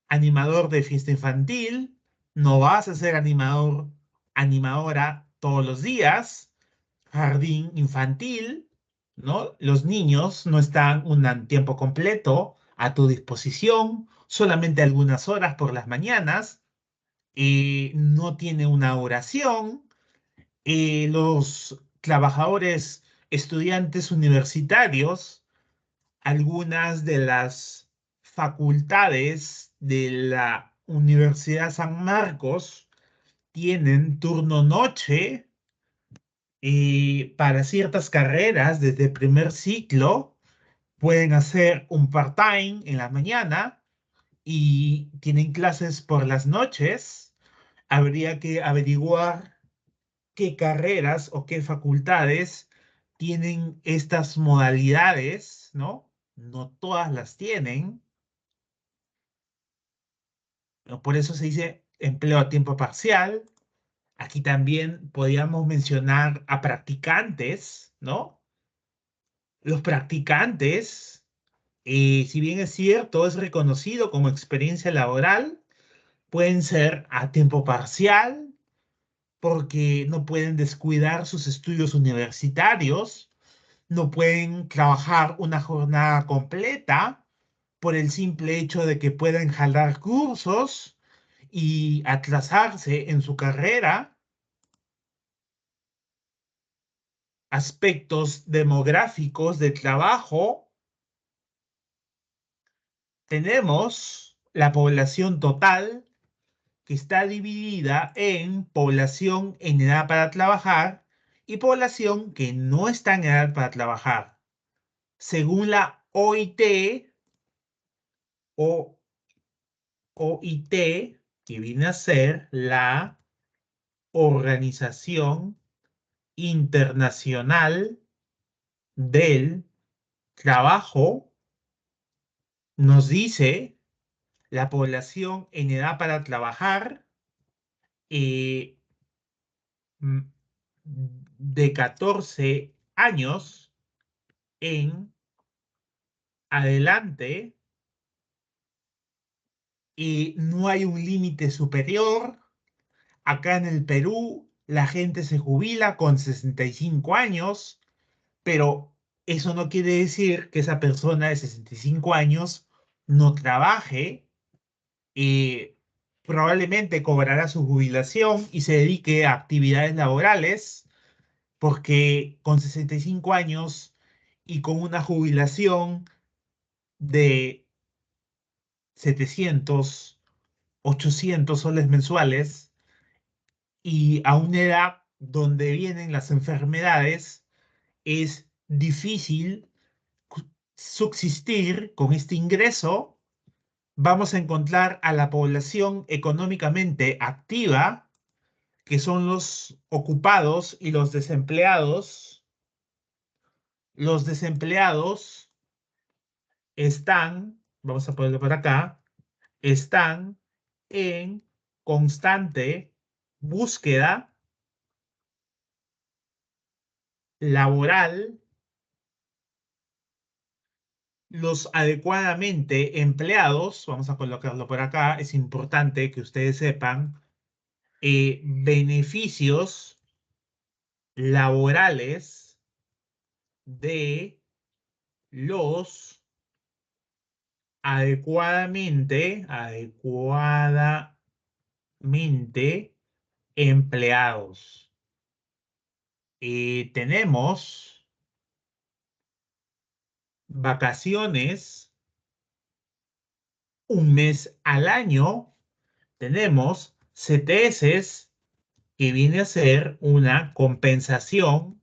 animador de fiesta infantil. No vas a ser animador, animadora todos los días. Jardín infantil, ¿no? Los niños no están un tiempo completo a tu disposición, solamente algunas horas por las mañanas. No tiene una oración. Los trabajadores, estudiantes universitarios, algunas de las facultades de la Universidad San Marcos tienen turno noche para ciertas carreras desde primer ciclo. Pueden hacer un part-time en la mañana y tienen clases por las noches. Habría que averiguar qué carreras o qué facultades tienen estas modalidades, ¿no? No todas las tienen, ¿no? Por eso se dice empleo a tiempo parcial. Aquí también podríamos mencionar a practicantes, ¿no? Los practicantes, si bien es cierto, es reconocido como experiencia laboral, Pueden ser a tiempo parcial, porque no pueden descuidar sus estudios universitarios, no pueden trabajar una jornada completa por el simple hecho de que pueden jalar cursos y atrasarse en su carrera. Aspectos demográficos de trabajo. Tenemos la población total, que está dividida en población en edad para trabajar y población que no está en edad para trabajar. Según la o, OIT, que viene a ser la Organización Internacional del Trabajo, nos dice la población en edad para trabajar eh, de 14 años en adelante, y no hay un límite superior. Acá en el Perú la gente se jubila con 65 años, pero eso no quiere decir que esa persona de 65 años no trabaje. Probablemente cobrará su jubilación y se dedique a actividades laborales, porque con 65 años y con una jubilación de 700, 800 soles mensuales, y a una edad donde vienen las enfermedades, es difícil subsistir con este ingreso. Vamos a encontrar a la población económicamente activa, que son los ocupados y los desempleados. Los desempleados están, vamos a ponerlo por acá, están en constante búsqueda laboral. Los adecuadamente empleados, vamos a colocarlo por acá, es importante que ustedes sepan, beneficios laborales de los adecuadamente empleados. Tenemos vacaciones un mes al año. Tenemos CTS, que viene a ser una compensación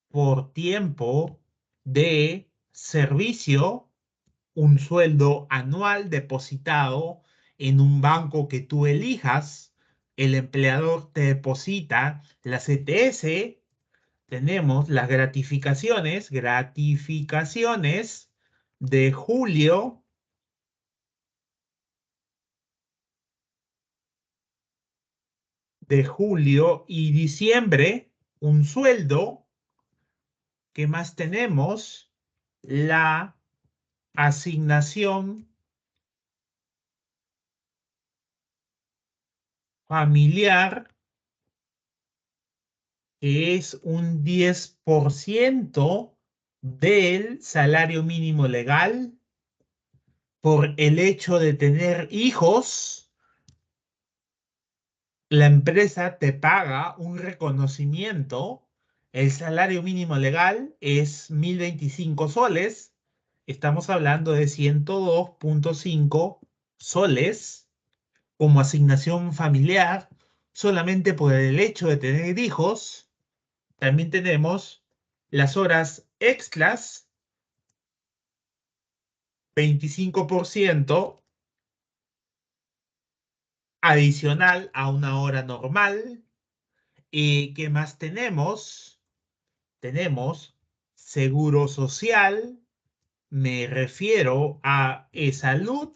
por tiempo de servicio, un sueldo anual depositado en un banco que tú elijas. El empleador te deposita la CTS. Tenemos las gratificaciones de julio y diciembre, un sueldo. ¿Qué más tenemos? La asignación familiar, que es un 10% del salario mínimo legal. Por el hecho de tener hijos, la empresa te paga un reconocimiento. El salario mínimo legal es 1.025 soles. Estamos hablando de 102,5 soles como asignación familiar, solamente por el hecho de tener hijos. También tenemos las horas extras, 25% adicional a una hora normal. ¿Y qué más tenemos? Tenemos seguro social, me refiero a salud.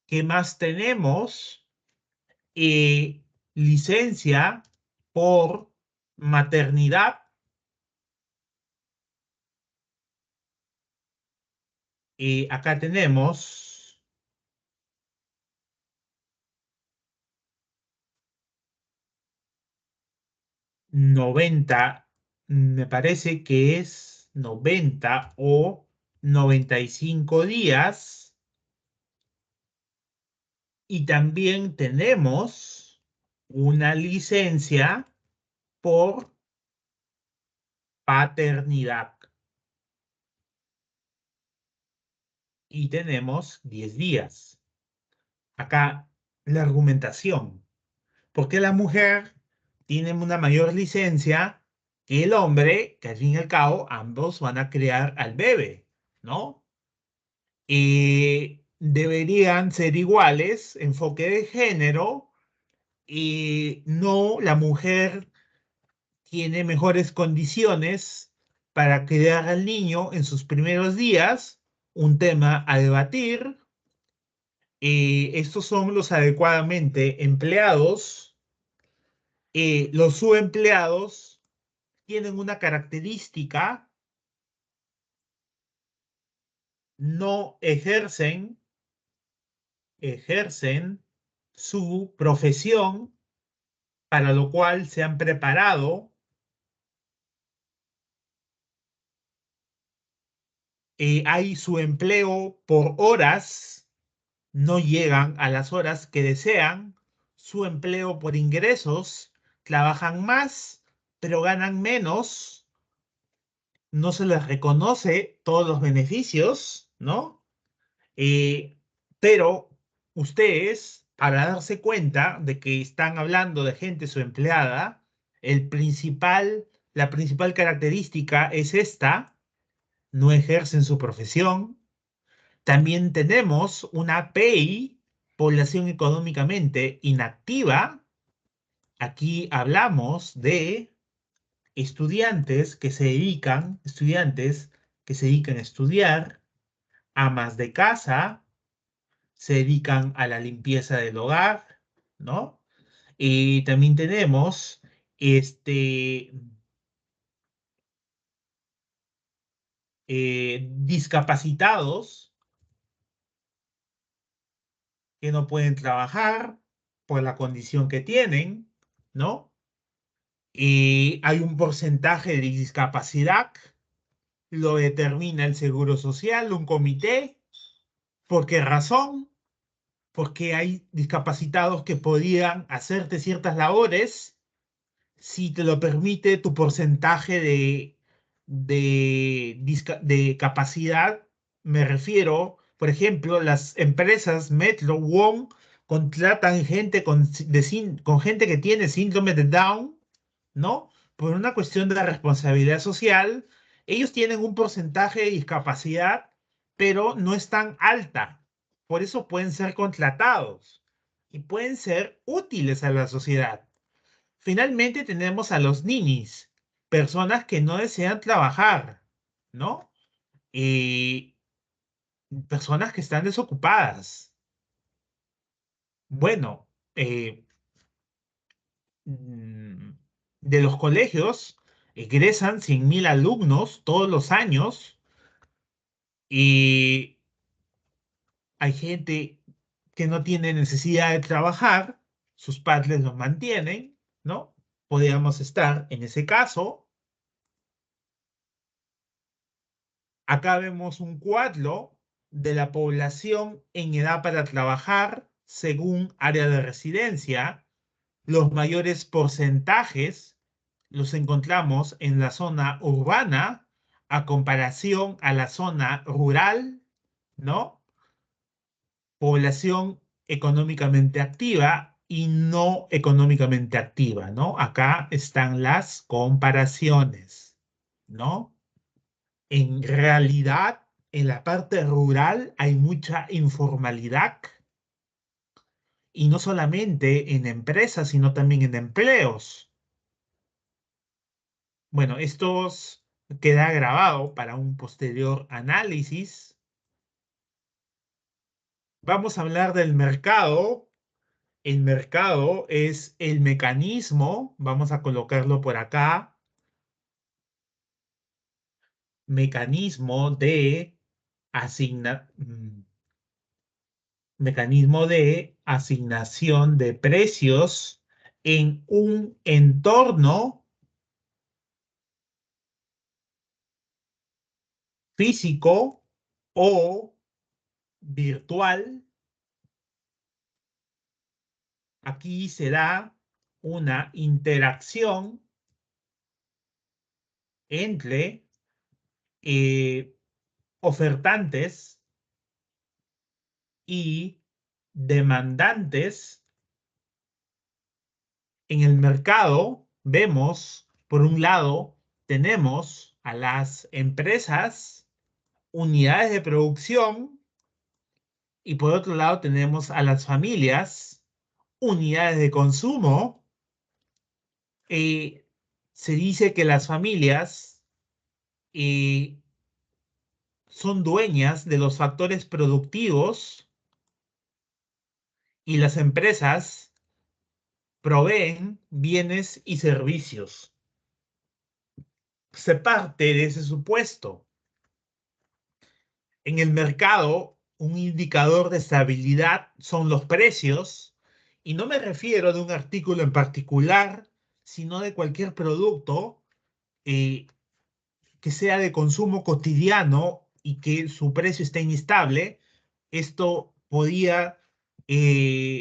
¿Qué más tenemos? Licencia por maternidad. Acá tenemos 90, me parece que es 90 o 95 días. Y también tenemos una licencia por paternidad. Y tenemos 10 días. Acá la argumentación. ¿Por qué la mujer tiene una mayor licencia que el hombre, que al fin y al cabo ambos van a criar al bebé, ¿no? Y deberían ser iguales, enfoque de género, y no la mujer tiene mejores condiciones para criar al niño en sus primeros días, un tema a debatir. Estos son los adecuadamente empleados. Los subempleados tienen una característica: no ejercen su profesión para lo cual se han preparado. Hay su empleo por horas, no llegan a las horas que desean. Su empleo por ingresos, trabajan más, pero ganan menos. No se les reconoce todos los beneficios, ¿no? Eh, pero ustedes, para darse cuenta de que están hablando de gente subempleada, la principal característica es esta: no ejercen su profesión. También tenemos una PEI, población económicamente inactiva. Aquí hablamos de estudiantes que se dedican a estudiar, amas de casa, se dedican a la limpieza del hogar, ¿no? Y también tenemos discapacitados que no pueden trabajar por la condición que tienen, ¿no? Y hay un porcentaje de discapacidad, lo determina el Seguro Social, un comité. ¿Por qué razón? Porque hay discapacitados que podían hacerte ciertas labores si te lo permite tu porcentaje de capacidad. Me refiero, por ejemplo, las empresas Metro, WOM, contratan gente con gente que tiene síndrome de Down, ¿no? Por una cuestión de responsabilidad social. Ellos tienen un porcentaje de discapacidad, pero no es tan alta. Por eso pueden ser contratados y pueden ser útiles a la sociedad. Finalmente tenemos a los ninis, personas que no desean trabajar, ¿no? Y personas que están desocupadas. Bueno, mm, de los colegios egresan 100.000 alumnos todos los años, y hay gente que no tiene necesidad de trabajar, sus padres los mantienen, ¿no? Podríamos estar en ese caso. Acá vemos un cuadro de la población en edad para trabajar según área de residencia. Los mayores porcentajes los encontramos en la zona urbana a comparación a la zona rural, ¿no? Población económicamente activa y no económicamente activa, ¿no? Acá están las comparaciones, ¿no? En realidad, en la parte rural hay mucha informalidad, y no solamente en empresas, sino también en empleos. Bueno, esto queda grabado para un posterior análisis. Vamos a hablar del mercado. El mercado es el mecanismo, vamos a colocarlo por acá, mecanismo de asigna, mm, mecanismo de asignación de precios en un entorno físico o virtual. Aquí se da una interacción entre ofertantes y demandantes. En el mercado vemos, por un lado, tenemos a las empresas, unidades de producción, y por otro lado tenemos a las familias, unidades de consumo. Se dice que las familias eh, son dueñas de los factores productivos y las empresas proveen bienes y servicios. Se parte de ese supuesto. En el mercado, un indicador de estabilidad son los precios, y no me refiero de un artículo en particular, sino de cualquier producto eh, que sea de consumo cotidiano y que su precio esté inestable. Esto podía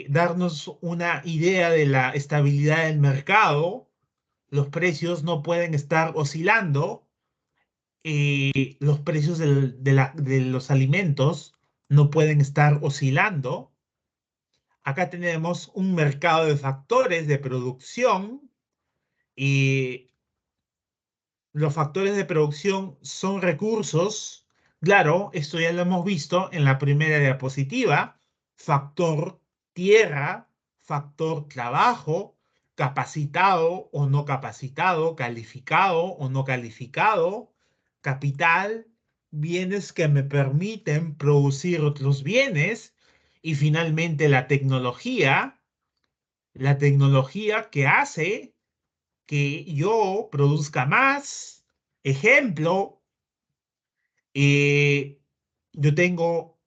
darnos una idea de la estabilidad del mercado. Los precios no pueden estar oscilando. Los precios de los alimentos no pueden estar oscilando. Acá tenemos un mercado de factores de producción, y los factores de producción son recursos. Claro, esto ya lo hemos visto en la primera diapositiva. Factor tierra, factor trabajo, capacitado o no capacitado, calificado o no calificado, capital, bienes que me permiten producir otros bienes, y finalmente la tecnología que hace que yo produzca más. Ejemplo, eh, yo tengo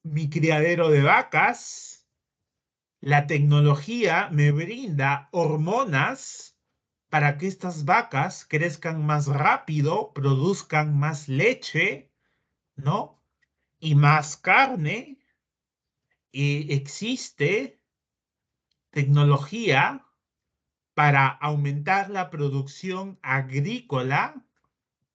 mi criadero de vacas. La tecnología me brinda hormonas para que estas vacas crezcan más rápido, produzcan más leche, ¿no? Y más carne. Existe tecnología para aumentar la producción agrícola,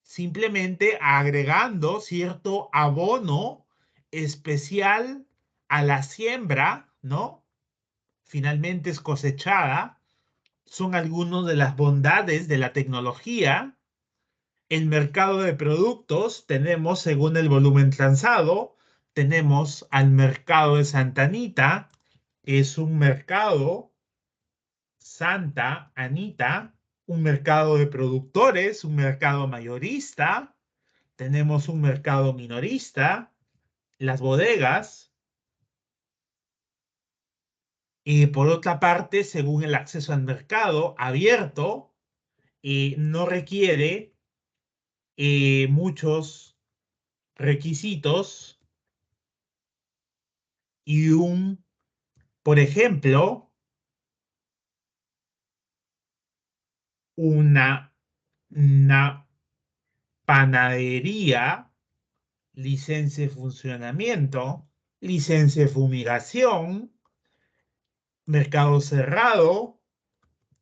simplemente agregando cierto abono especial a la siembra, ¿no? Finalmente es cosechada. Son algunas de las bondades de la tecnología. El mercado de productos tenemos según el volumen transado. Tenemos al mercado de Santa Anita, que es un mercado, Santa Anita, un mercado de productores, un mercado mayorista. Tenemos un mercado minorista, las bodegas. Y por otra parte, según el acceso al mercado abierto, no requiere muchos requisitos, y por ejemplo, una panadería, licencia de funcionamiento, licencia de fumigación, mercado cerrado,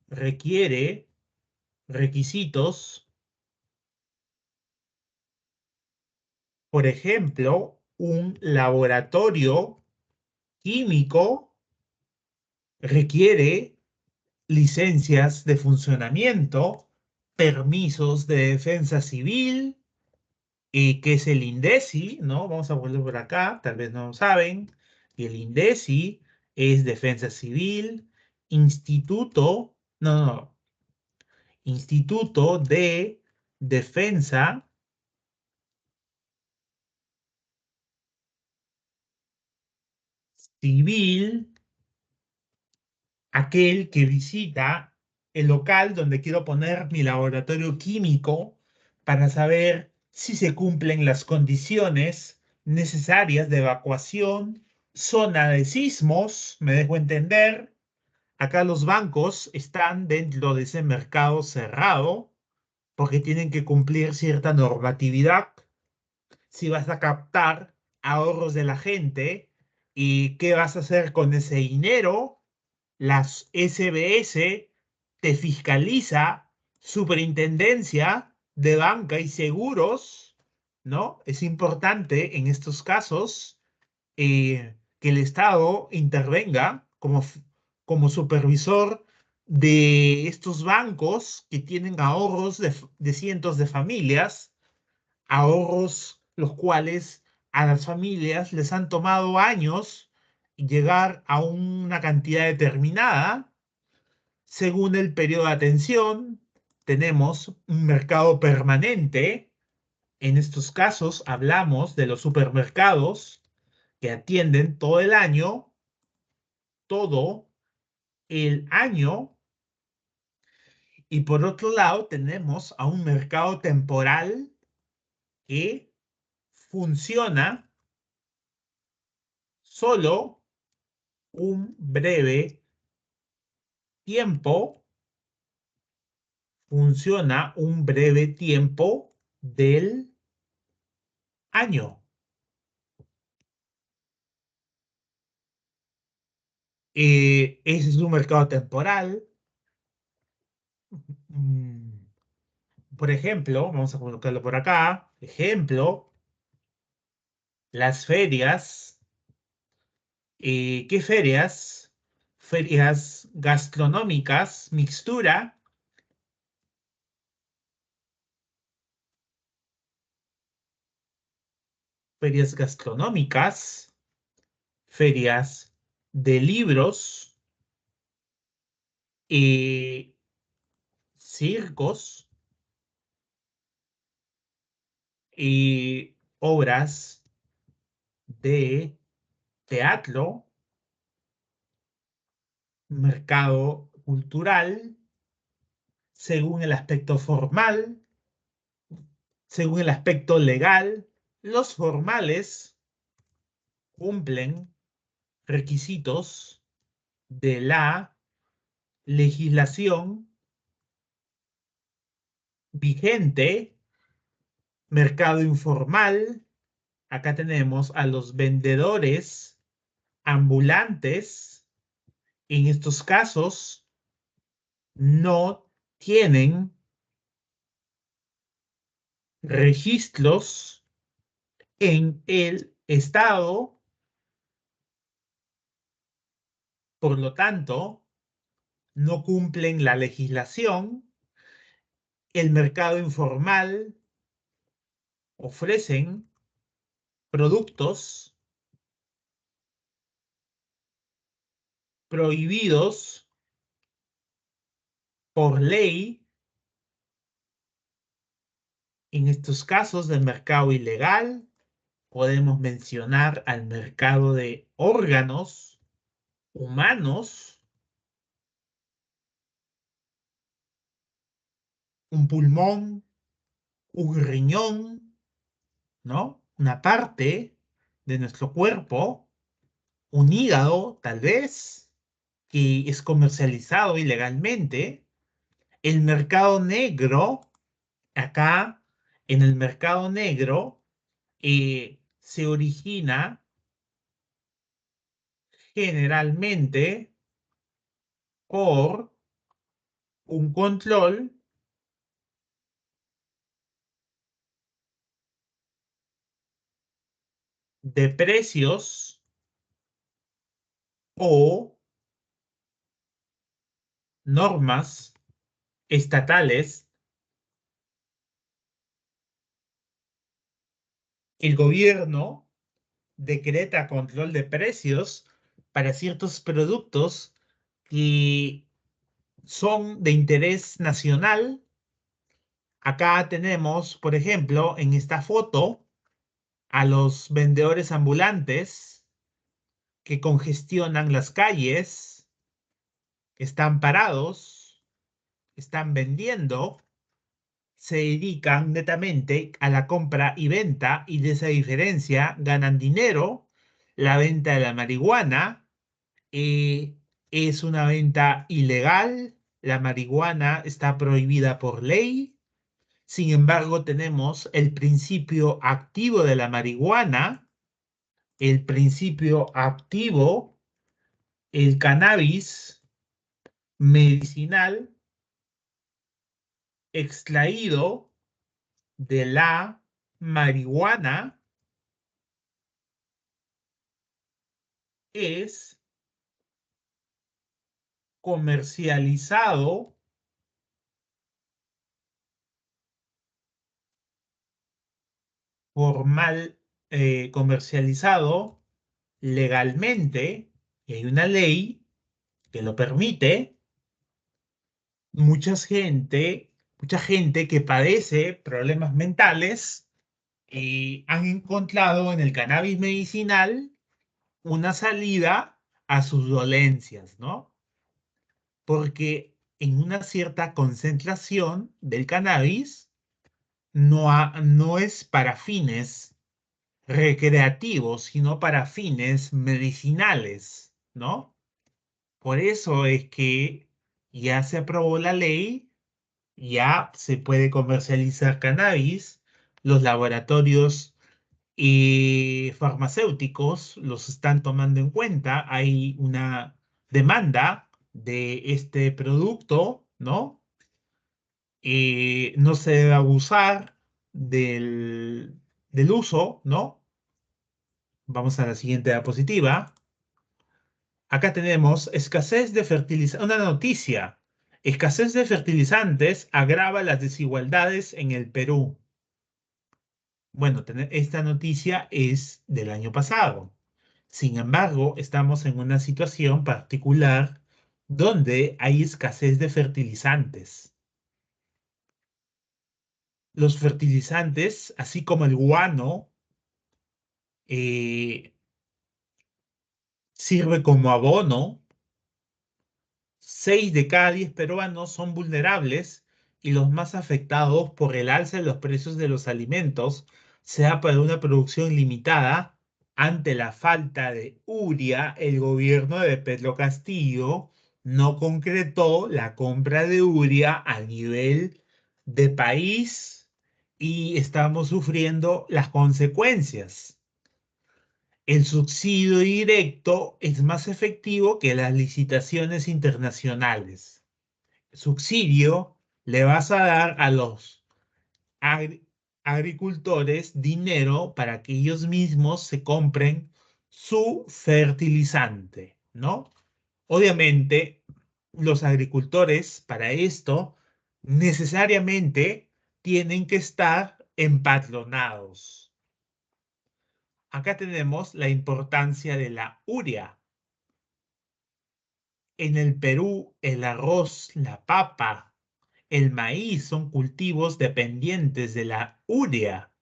requiere requisitos. Por ejemplo, un laboratorio químico requiere licencias de funcionamiento, permisos de defensa civil, que es el INDECI, ¿no? Vamos a volver por acá, tal vez no lo saben. Y el INDECI es defensa civil, instituto, no, no, Instituto de Defensa Civil, aquel que visita el local donde quiero poner mi laboratorio químico para saber si se cumplen las condiciones necesarias de evacuación, zona de sismos, me dejo entender. Acá los bancos están dentro de ese mercado cerrado porque tienen que cumplir cierta normatividad. si vas a captar ahorros de la gente y qué vas a hacer con ese dinero. Las SBS te fiscaliza, Superintendencia de Banca y Seguros, ¿no? Es importante en estos casos que el Estado intervenga como supervisor de estos bancos que tienen ahorros de cientos de familias, ahorros los cuales a las familias les han tomado años llegar a una cantidad determinada. Según el periodo de atención, tenemos un mercado permanente. En estos casos hablamos de los supermercados que atienden todo el año. Y por otro lado, tenemos a un mercado temporal que funciona solo un breve tiempo, funciona un breve tiempo del año. Ese es un mercado temporal. Mm, Por ejemplo, vamos a colocarlo por acá. Ejemplo, las ferias. ¿Qué ferias? Ferias gastronómicas, mixtura, ferias gastronómicas, ferias de libros, eh, circos y obras de teatro, mercado cultural, según el aspecto formal, según el aspecto legal. Los formales cumplen requisitos de la legislación vigente. Mercado informal, acá tenemos a los vendedores ambulantes. En estos casos no tienen registros en el estado, por lo tanto, no cumplen la legislación. El mercado informal ofrecen productos prohibidos por ley. En estos casos del mercado ilegal, podemos mencionar al mercado de órganos humanos, un pulmón, un riñón, ¿no? Una parte de nuestro cuerpo, un hígado, tal vez, que es comercializado ilegalmente. El mercado negro, acá, en el mercado negro, se origina generalmente por un control de precios o normas estatales. El gobierno decreta control de precios para ciertos productos que son de interés nacional. Acá tenemos, por ejemplo, en esta foto, a los vendedores ambulantes que congestionan las calles, están parados, están vendiendo, se dedican netamente a la compra y venta y de esa diferencia ganan dinero. La venta de la marihuana es una venta ilegal. La marihuana está prohibida por ley. Sin embargo, tenemos el principio activo de la marihuana, el principio activo, el cannabis medicinal extraído de la marihuana es comercializado formal, comercializado legalmente, y hay una ley que lo permite. Mucha gente que padece problemas mentales han encontrado en el cannabis medicinal una salida a sus dolencias, ¿no? Porque en una cierta concentración del cannabis no es para fines recreativos, sino para fines medicinales, ¿no? Por eso es que ya se aprobó la ley, ya se puede comercializar cannabis, los laboratorios farmacéuticos los están tomando en cuenta, hay una demanda de este producto, ¿no? No se debe abusar del uso, ¿no? Vamos a la siguiente diapositiva. Acá tenemos escasez de fertilizantes. Una noticia. Escasez de fertilizantes agrava las desigualdades en el Perú. Bueno, esta noticia es del año pasado. Sin embargo, estamos en una situación particular donde hay escasez de fertilizantes. Los fertilizantes, así como el guano, eh, sirve como abono. 6 de cada 10 peruanos son vulnerables y los más afectados por el alza de los precios de los alimentos, sea por una producción limitada. Ante la falta de urea, el gobierno de Pedro Castillo no concretó la compra de urea a nivel de país y estamos sufriendo las consecuencias. El subsidio directo es más efectivo que las licitaciones internacionales. Subsidio le vas a dar a los agri- agricultores dinero para que ellos mismos se compren su fertilizante, ¿no? Obviamente, los agricultores para esto necesariamente tienen que estar empadronados. Acá tenemos la importancia de la urea. En el Perú, el arroz, la papa, el maíz son cultivos dependientes de la urea.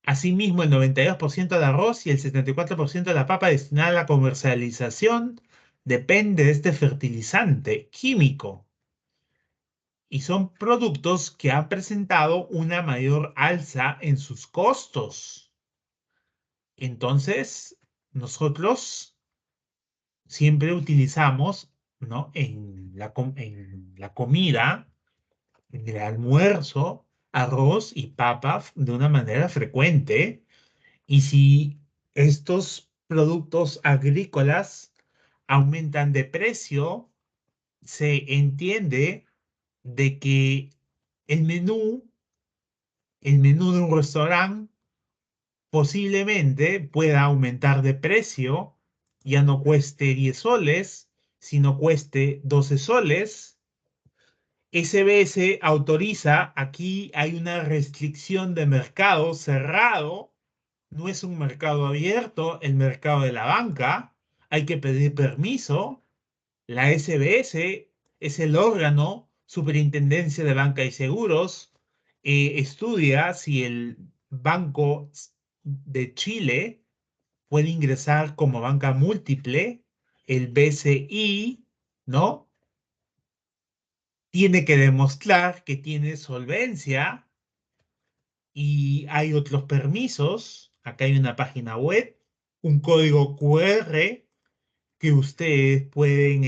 Asimismo, el 92% del arroz y el 74% de la papa destinada a la comercialización depende de este fertilizante químico. Y son productos que han presentado una mayor alza en sus costos. Entonces, nosotros siempre utilizamos, ¿no? En la comida, en el almuerzo, arroz y papa de una manera frecuente. Y si estos productos agrícolas aumentan de precio, se entiende de que el menú, el menú de un restaurante posiblemente pueda aumentar de precio, ya no cueste 10 soles, sino cueste 12 soles. SBS autoriza, aquí hay una restricción de mercado cerrado, no es un mercado abierto, el mercado de la banca, hay que pedir permiso. La SBS es el órgano, Superintendencia de Banca y Seguros, estudia si el Banco de Chile puede ingresar como banca múltiple, el BCI, ¿no? Tiene que demostrar que tiene solvencia y hay otros permisos. Acá hay una página web, un código QR que ustedes pueden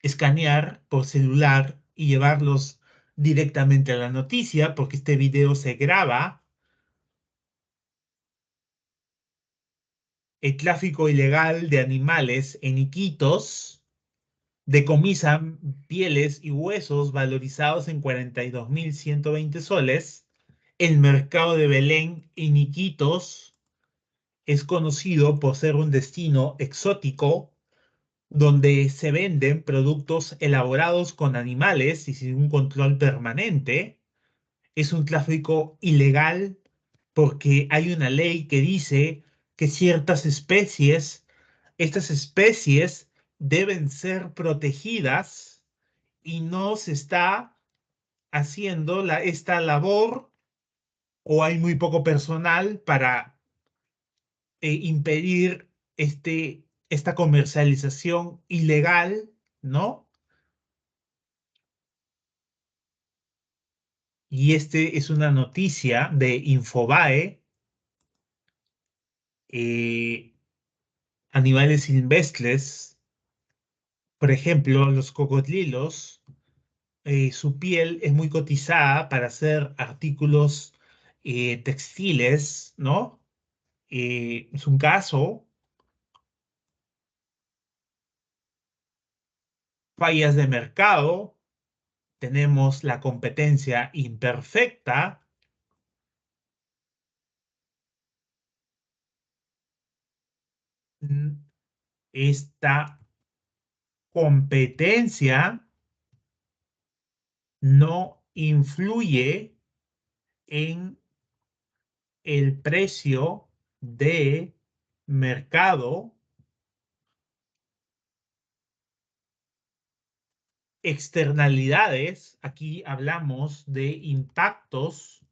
escanear por celular y llevarlos directamente a la noticia porque este video se graba. El tráfico ilegal de animales en Iquitos decomisan pieles y huesos valorizados en 42.120 soles. El mercado de Belén en Iquitos es conocido por ser un destino exótico donde se venden productos elaborados con animales y sin un control permanente. Es un tráfico ilegal porque hay una ley que dice que ciertas especies, estas especies deben ser protegidas y no se está haciendo esta labor o hay muy poco personal para impedir esta comercialización ilegal, ¿no? Y este es una noticia de Infobae. eh, Animales silvestres, por ejemplo, los cocodrilos, su piel es muy cotizada para hacer artículos textiles, ¿no? Es un caso. Fallas de mercado, tenemos la competencia imperfecta. Mm, Esta competencia no influye en el precio de mercado. Externalidades, aquí hablamos de impactos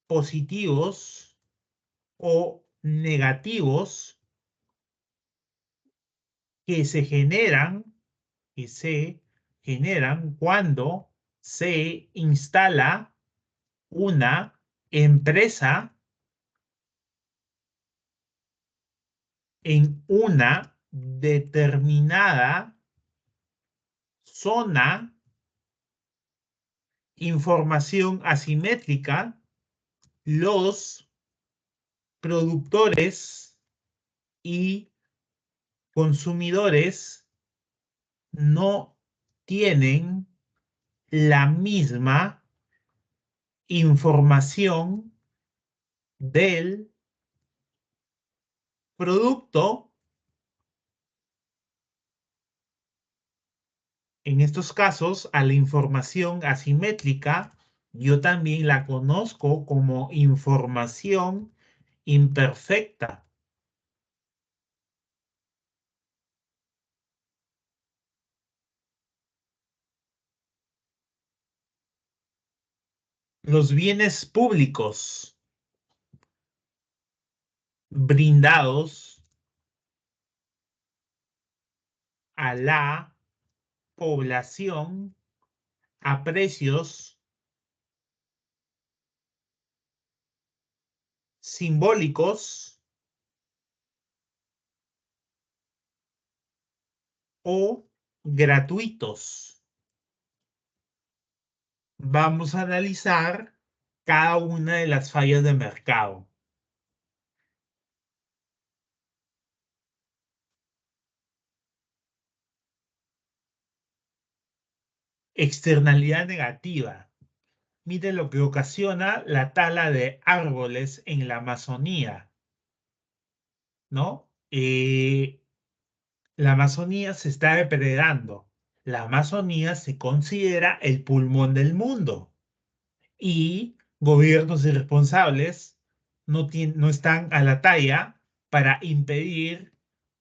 positivos o negativos que se generan, que se generan cuando se instala una empresa en una determinada zona. Información asimétrica, los productores y consumidores no tienen la misma información del producto. En estos casos, a la información asimétrica, yo también la conozco como información imperfecta. Los bienes públicos brindados a la población a precios simbólicos o gratuitos. Vamos a analizar cada una de las fallas de mercado. Externalidad negativa. Mire lo que ocasiona la tala de árboles en la Amazonía, ¿no? La Amazonía se está depredando. La Amazonía se considera el pulmón del mundo y gobiernos irresponsables no están a la talla para impedir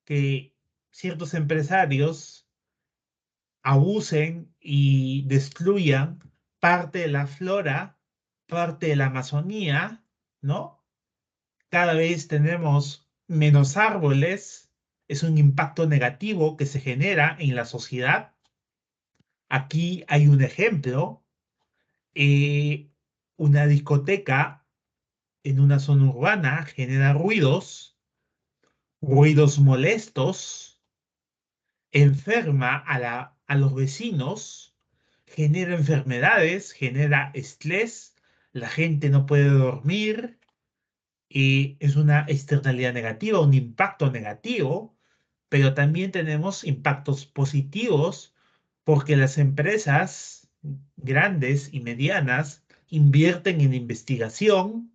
que ciertos empresarios abusen y destruyan parte de la flora, parte de la Amazonía, ¿no? Cada vez tenemos menos árboles, es un impacto negativo que se genera en la sociedad. Aquí hay un ejemplo, eh, una discoteca en una zona urbana genera ruidos molestos enferma a los vecinos, genera enfermedades, genera estrés, la gente no puede dormir y es una externalidad negativa, un impacto negativo, pero también tenemos impactos positivos porque las empresas grandes y medianas invierten en investigación,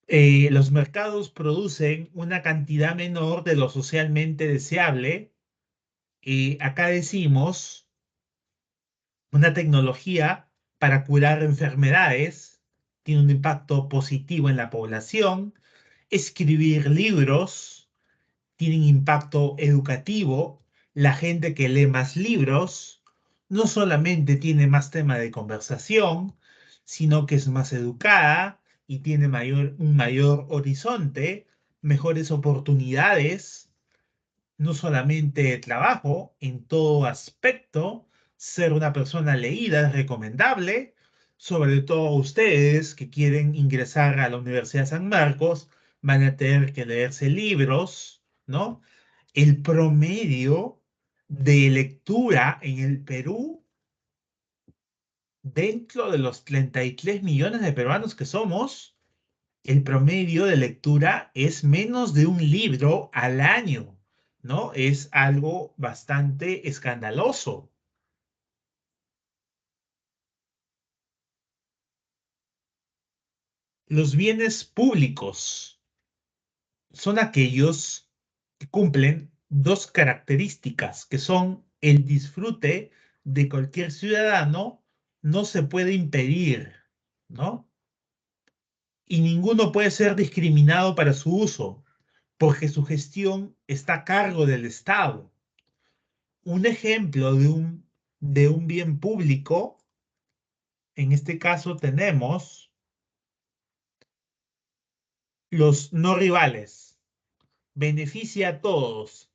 los mercados producen una cantidad menor de lo socialmente deseable y acá decimos una tecnología para curar enfermedades, tiene un impacto positivo en la población, escribir libros tienen impacto educativo. La gente que lee más libros no solamente tiene más tema de conversación, sino que es más educada y tiene un mayor horizonte, mejores oportunidades, no solamente de trabajo, en todo aspecto. Ser una persona leída es recomendable, sobre todo ustedes que quieren ingresar a la Universidad de San Marcos, van a tener que leerse libros, ¿no? El promedio de lectura en el Perú, dentro de los 33 millones de peruanos que somos, el promedio de lectura es menos de un libro al año, ¿no? Es algo bastante escandaloso. Los bienes públicos son aquellos que cumplen dos características, que son el disfrute de cualquier ciudadano, no se puede impedir, ¿no? Y ninguno puede ser discriminado para su uso, porque su gestión está a cargo del Estado. Un ejemplo de un bien público, en este caso tenemos los no rivales, beneficia a todos,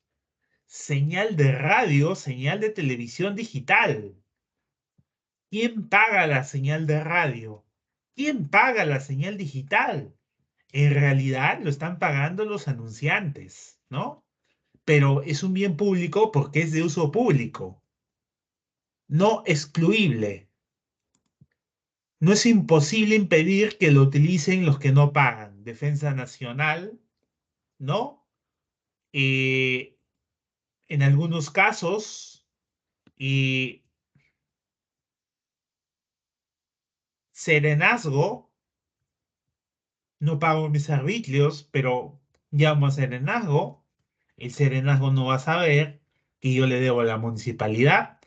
señal de radio, señal de televisión digital. ¿Quién paga la señal de radio? ¿Quién paga la señal digital? En realidad lo están pagando los anunciantes, ¿no? Pero es un bien público porque es de uso público, no excluible. No es imposible impedir que lo utilicen los que no pagan. Defensa nacional, ¿no? Eh, en algunos casos, y serenazgo, no pago mis arbitrios, pero llamo a serenazgo. El serenazgo no va a saber que yo le debo a la municipalidad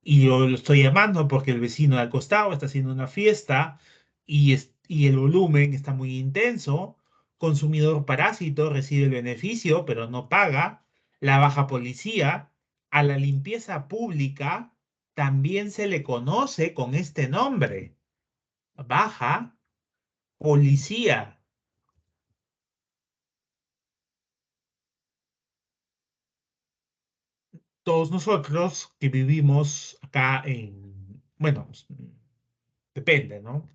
y yo lo estoy llamando porque el vecino de al costado está haciendo una fiesta y el volumen está muy intenso. Consumidor parásito recibe el beneficio, pero no paga. La baja policía. A la limpieza pública también se le conoce con este nombre. Baja policía. Todos nosotros que vivimos acá bueno, depende, ¿no?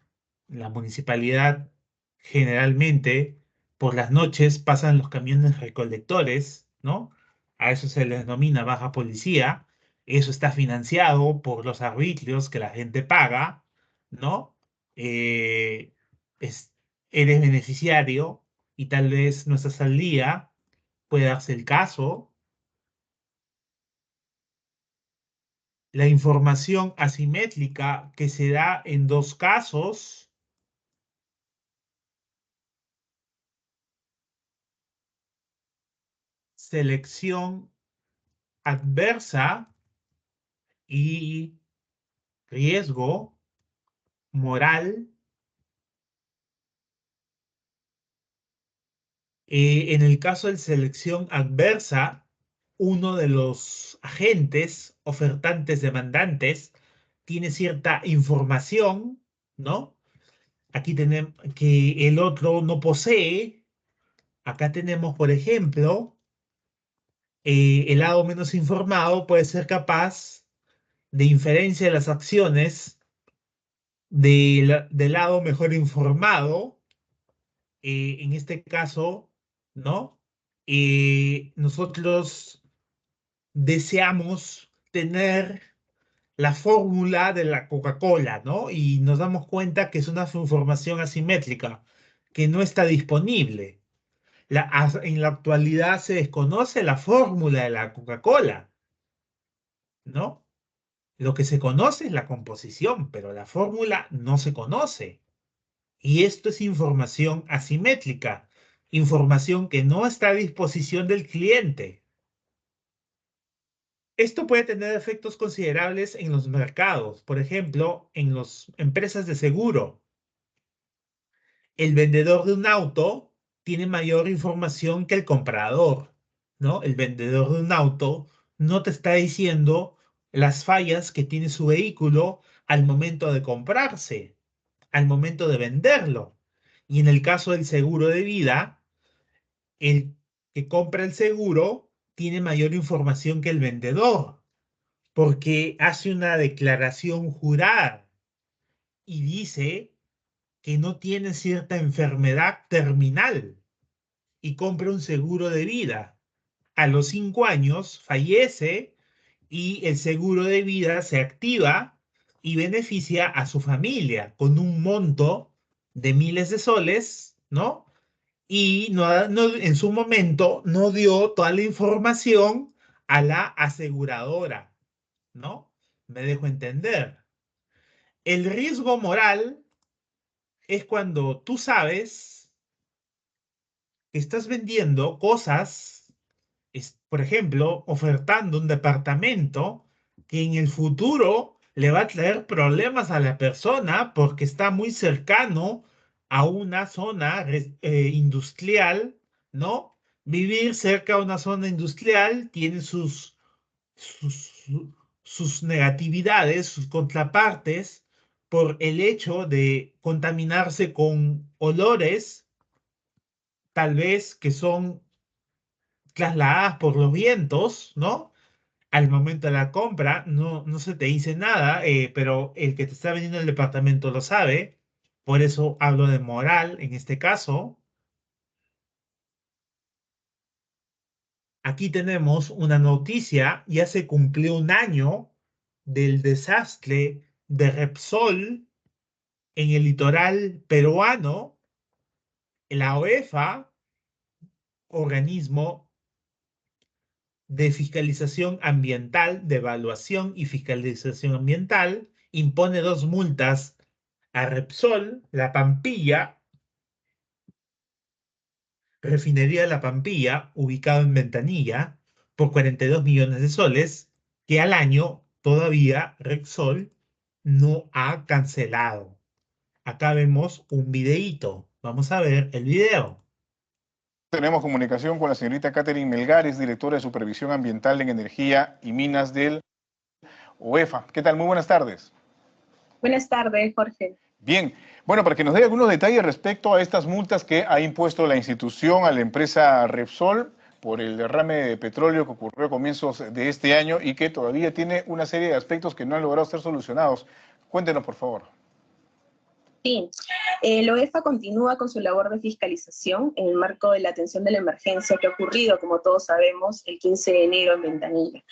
La municipalidad generalmente por las noches pasan los camiones recolectores, ¿no? A eso se les denomina baja policía. Eso está financiado por los arbitrios que la gente paga, ¿no? Eh, es- Eres beneficiario y tal vez no estás al día, puede darse el caso. La información asimétrica que se da en dos casos, selección adversa y riesgo moral. En el caso de selección adversa, uno de los agentes, ofertantes, demandantes, tiene cierta información, ¿no? Aquí tenemos que el otro no posee. Acá tenemos, por ejemplo, el lado menos informado puede ser capaz de inferencia de las acciones del lado mejor informado, en este caso, ¿no? Nosotros deseamos tener la fórmula de la Coca-Cola, ¿no? Y nos damos cuenta que es una información asimétrica, que no está disponible. En la actualidad se desconoce la fórmula de la Coca-Cola, ¿no? Lo que se conoce es la composición, pero la fórmula no se conoce. Y esto es información asimétrica, información que no está a disposición del cliente. Esto puede tener efectos considerables en los mercados, por ejemplo, en las empresas de seguro. El vendedor de un auto tiene mayor información que el comprador, ¿no? El vendedor de un auto no te está diciendo las fallas que tiene su vehículo al momento de comprarse, al momento de venderlo. Y en el caso del seguro de vida, el que compra el seguro tiene mayor información que el vendedor, porque hace una declaración jurada y dice que no tiene cierta enfermedad terminal y compra un seguro de vida. A los 5 años fallece y el seguro de vida se activa y beneficia a su familia con un monto de miles de soles, ¿no? Y en su momento no dio toda la información a la aseguradora, ¿no? Me dejo entender. El riesgo moral es cuando tú sabes que estás vendiendo cosas, por ejemplo, ofertando un departamento que en el futuro le va a traer problemas a la persona porque está muy cercano a una zona industrial, ¿no? Vivir cerca de una zona industrial tiene sus, sus negatividades, sus contrapartes, por el hecho de contaminarse con olores, tal vez que son trasladadas por los vientos, ¿no? Al momento de la compra no se te dice nada, pero el que te está vendiendo el departamento lo sabe. Por eso hablo de moral en este caso. Aquí tenemos una noticia, ya se cumplió un año del desastre de Repsol en el litoral peruano. La UEFA, organismo de fiscalización ambiental, de evaluación y fiscalización ambiental, impone 2 multas a Repsol, La Pampilla, refinería de La Pampilla, ubicado en Ventanilla, por 42 millones de soles, que al año todavía Repsol no ha cancelado. Acá vemos un videíto. Vamos a ver el video. Tenemos comunicación con la señorita Catherine Melgares, directora de Supervisión Ambiental en Energía y Minas del UEFA. ¿Qué tal? Muy buenas tardes. Buenas tardes, Jorge. Bien, bueno, para que nos dé algunos detalles respecto a estas multas que ha impuesto la institución a la empresa Repsol por el derrame de petróleo que ocurrió a comienzos de este año y que todavía tiene una serie de aspectos que no han logrado ser solucionados. Cuéntenos, por favor. Sí, la UEFA continúa con su labor de fiscalización en el marco de la atención de la emergencia que ha ocurrido, como todos sabemos, el 15 de enero en Ventanilla.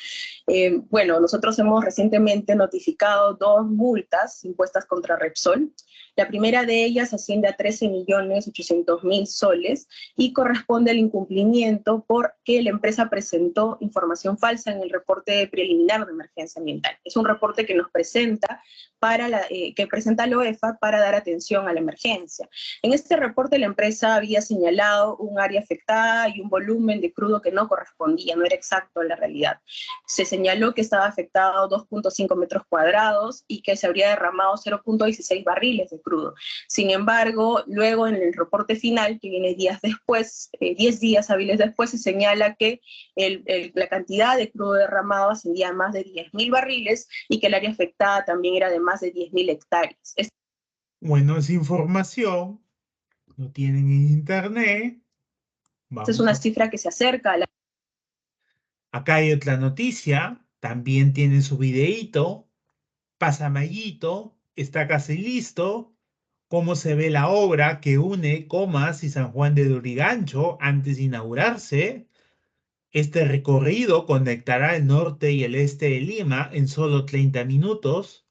Bueno, nosotros hemos recientemente notificado 2 multas impuestas contra Repsol. La primera de ellas asciende a 13.800.000 soles y corresponde al incumplimiento porque la empresa presentó información falsa en el reporte preliminar de emergencia ambiental. Es un reporte que nos presenta que presenta la UEFA para dar atención a la emergencia. En este reporte la empresa había señalado un área afectada y un volumen de crudo que no correspondía, no era exacto a la realidad. Se señaló que estaba afectado 2.5 metros cuadrados y que se habría derramado 0.16 barriles de crudo. Sin embargo, luego en el reporte final, que viene días después, 10 días hábiles después, se señala que la cantidad de crudo derramado ascendía a más de 10.000 barriles y que el área afectada también era de más de 10.000 hectáreas. Bueno, esa información lo tienen en internet. Esta es una cifra que se acerca a la... Acá hay otra noticia, también tiene su videíto. Pasamallito, está casi listo. Cómo se ve la obra que une Comas y San Juan de Lurigancho antes de inaugurarse. Este recorrido conectará el norte y el este de Lima en solo 30 minutos.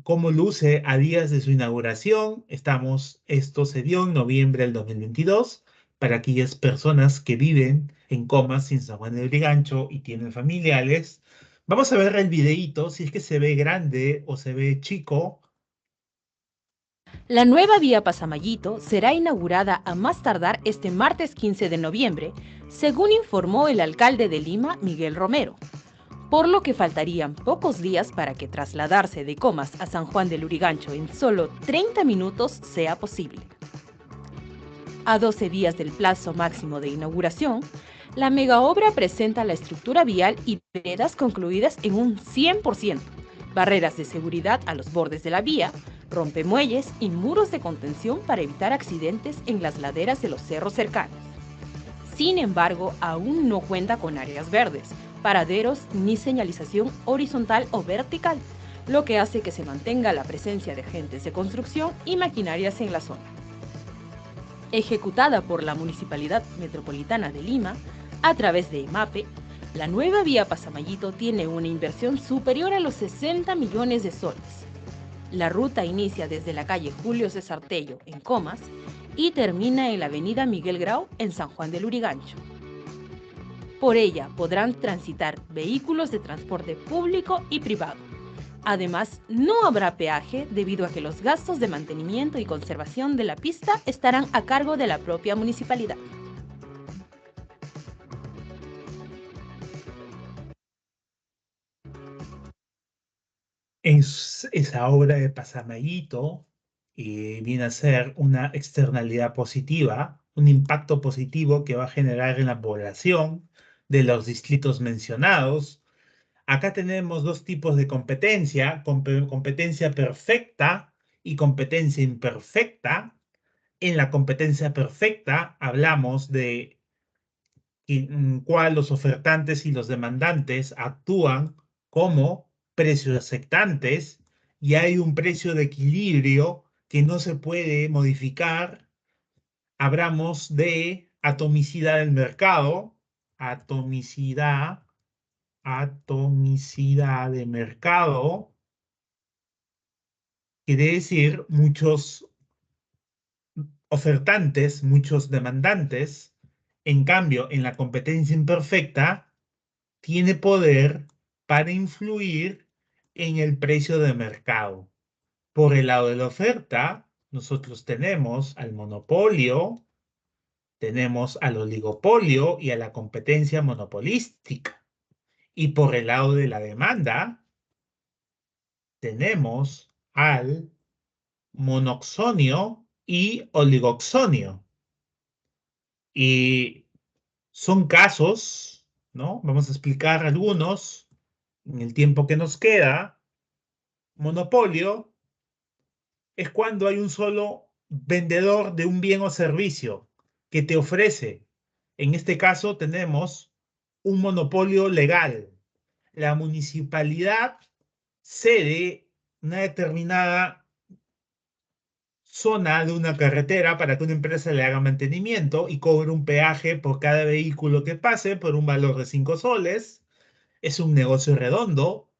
¿Cómo luce a días de su inauguración? Esto se dio en noviembre del 2022 para aquellas personas que viven en Comas, en San Juan de Lurigancho y tienen familiares. Vamos a ver el videíto, si es que se ve grande o se ve chico. La nueva vía Pasamayito será inaugurada a más tardar este martes 15 de noviembre, según informó el alcalde de Lima, Miguel Romero, por lo que faltarían pocos días para que trasladarse de Comas a San Juan de Lurigancho en solo 30 minutos sea posible. A 12 días del plazo máximo de inauguración, la megaobra presenta la estructura vial y veredas concluidas en un 100%, barreras de seguridad a los bordes de la vía, rompemuelles y muros de contención para evitar accidentes en las laderas de los cerros cercanos. Sin embargo, aún no cuenta con áreas verdes, paraderos ni señalización horizontal o vertical, lo que hace que se mantenga la presencia de agentes de construcción y maquinarias en la zona. Ejecutada por la Municipalidad Metropolitana de Lima, a través de EMAPE, la nueva vía Pasamayito tiene una inversión superior a los 60 millones de soles. La ruta inicia desde la calle Julio César Tello, en Comas, y termina en la avenida Miguel Grau, en San Juan de Lurigancho. Por ella podrán transitar vehículos de transporte público y privado. Además, no habrá peaje debido a que los gastos de mantenimiento y conservación de la pista estarán a cargo de la propia municipalidad. Esa obra de Pasamayito viene a ser una externalidad positiva, un impacto positivo que va a generar en la población de los distritos mencionados. Acá tenemos dos tipos de competencia, competencia perfecta y competencia imperfecta. En la competencia perfecta hablamos de cuál los ofertantes y los demandantes actúan como precios aceptantes y hay un precio de equilibrio que no se puede modificar. Hablamos de atomicidad del mercado, atomicidad de mercado, quiere decir muchos ofertantes, muchos demandantes. En cambio, en la competencia imperfecta, tiene poder para influir en el precio de mercado. Por el lado de la oferta, nosotros tenemos al monopolio, tenemos al oligopolio y a la competencia monopolística. Y por el lado de la demanda, tenemos al monoxonio y oligoxonio. Y son casos, ¿no? Vamos a explicar algunos en el tiempo que nos queda. Monopolio es cuando hay un solo vendedor de un bien o servicio que te ofrece. En este caso tenemos un monopolio legal. La municipalidad cede una determinada zona de una carretera para que una empresa le haga mantenimiento y cobre un peaje por cada vehículo que pase por un valor de 5 soles. Es un negocio redondo.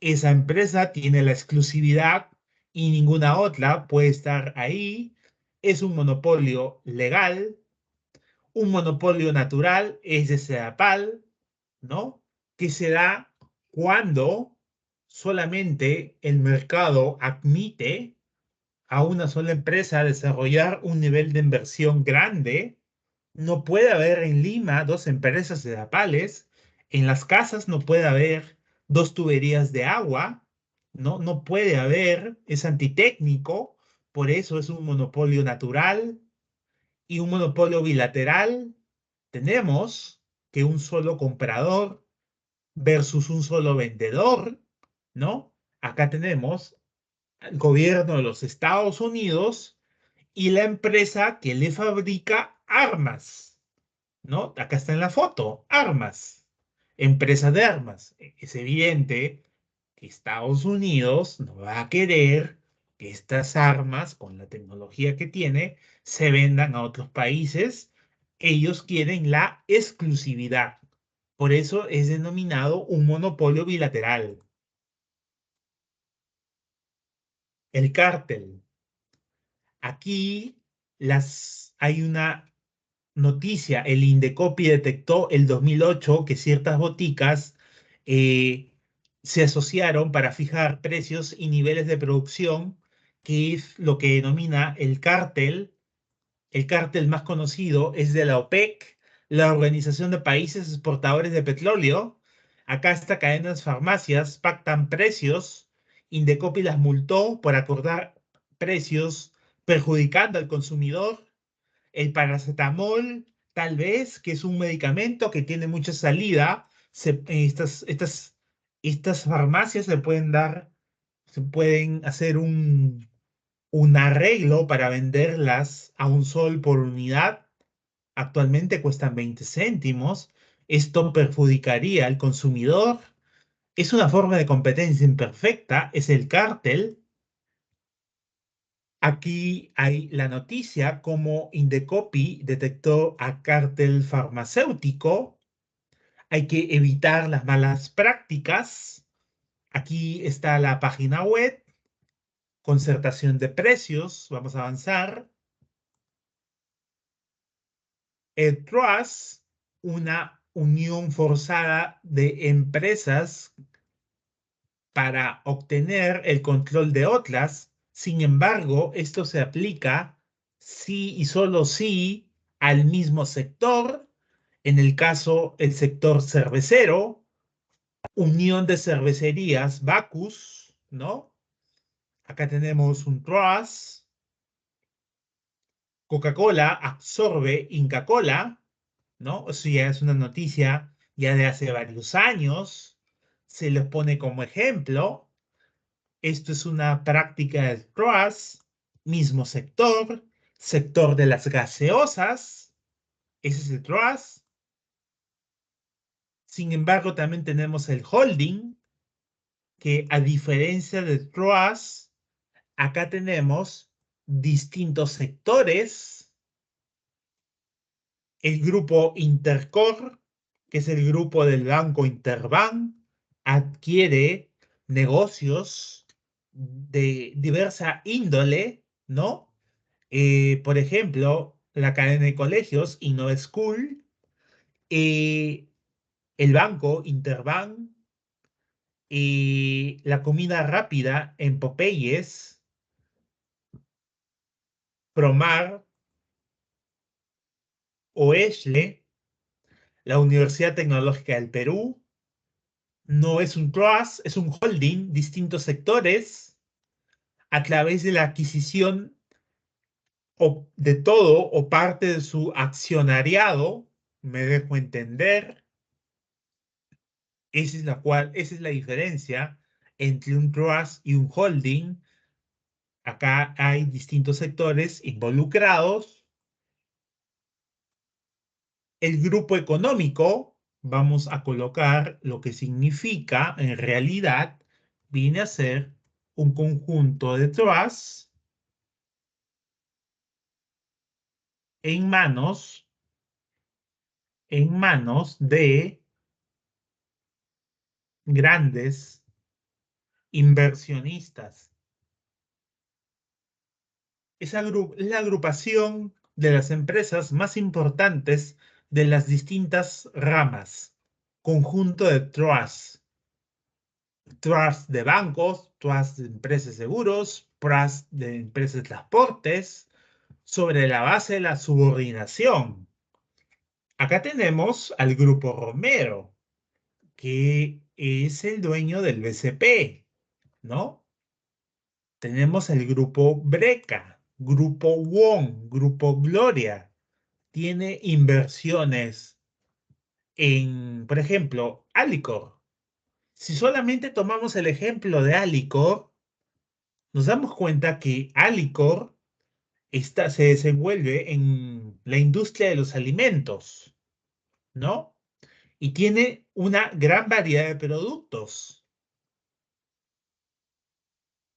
Esa empresa tiene la exclusividad y ninguna otra puede estar ahí. Es un monopolio legal. Un monopolio natural es de Sedapal, ¿no? Que se da cuando solamente el mercado admite a una sola empresa a desarrollar un nivel de inversión grande. No puede haber en Lima dos empresas sedapales. En las casas no puede haber dos tuberías de agua. No, no puede haber, es antitécnico. Por eso es un monopolio natural y un monopolio bilateral. Tenemos que un solo comprador versus un solo vendedor, ¿no? Acá tenemos al gobierno de los Estados Unidos y la empresa que le fabrica armas, ¿no? Acá está en la foto, armas, empresa de armas. Es evidente que Estados Unidos no va a querer que estas armas, con la tecnología que tiene, se vendan a otros países Ellos quieren la exclusividad. Por eso es denominado un monopolio bilateral. El cártel. Aquí hay una noticia. El Indecopi detectó el 2008 que ciertas boticas eh, se asociaron para fijar precios y niveles de producción, que es lo que denomina el cártel. El cártel más conocido es de la OPEC, la Organización de Países Exportadores de Petróleo. Acá estas cadenas farmacias pactan precios. Indecopi las multó por acordar precios perjudicando al consumidor. El paracetamol, tal vez, que es un medicamento que tiene mucha salida, estas farmacias se pueden hacer un arreglo para venderlas a un sol por unidad. Actualmente cuestan 20 céntimos. Esto perjudicaría al consumidor. Es una forma de competencia imperfecta, es el cártel. Aquí hay la noticia como Indecopi detectó a cártel farmacéutico. Hay que evitar las malas prácticas. Aquí está la página web, concertación de precios. Vamos a avanzar. El trust, una unión forzada de empresas para obtener el control de otras. Sin embargo, esto se aplica sí y solo sí al mismo sector. En el caso, el sector cervecero, Unión de Cervecerías Bacus, ¿no? Acá tenemos un trust. Coca-Cola absorbe Inca Kola, ¿no? Eso ya es una noticia ya de hace varios años. Se les pone como ejemplo. Esto es una práctica del trust, mismo sector, sector de las gaseosas, ese es el trust. Sin embargo, también tenemos el holding, que a diferencia del trust, acá tenemos distintos sectores. El grupo Intercor, que es el grupo del banco Interbank, adquiere negocios de diversa índole, ¿no? Por ejemplo, la cadena de colegios Innova School, eh, el banco Interbank, la comida rápida en Popeyes, Promar, Oesle, la Universidad Tecnológica del Perú. No es un trust, es un holding, distintos sectores, a través de la adquisición de todo o parte de su accionariado, me dejo entender. Esa es la diferencia entre un trust y un holding. Acá hay distintos sectores involucrados. El grupo económico, vamos a colocar lo que significa en realidad, viene a ser un conjunto de trusts en manos de grandes inversionistas. Es la agrupación de las empresas más importantes de las distintas ramas. Conjunto de trusts. Trust de bancos, trust de empresas de seguros, trust de empresas de transportes, sobre la base de la subordinación. Acá tenemos al grupo Romero, que es el dueño del BCP, ¿no? Tenemos el grupo Breca, grupo Wong, grupo Gloria. Tiene inversiones en, por ejemplo, Alicor. Si solamente tomamos el ejemplo de Alicor, nos damos cuenta que Alicor se desenvuelve en la industria de los alimentos, ¿no? Y tiene una gran variedad de productos.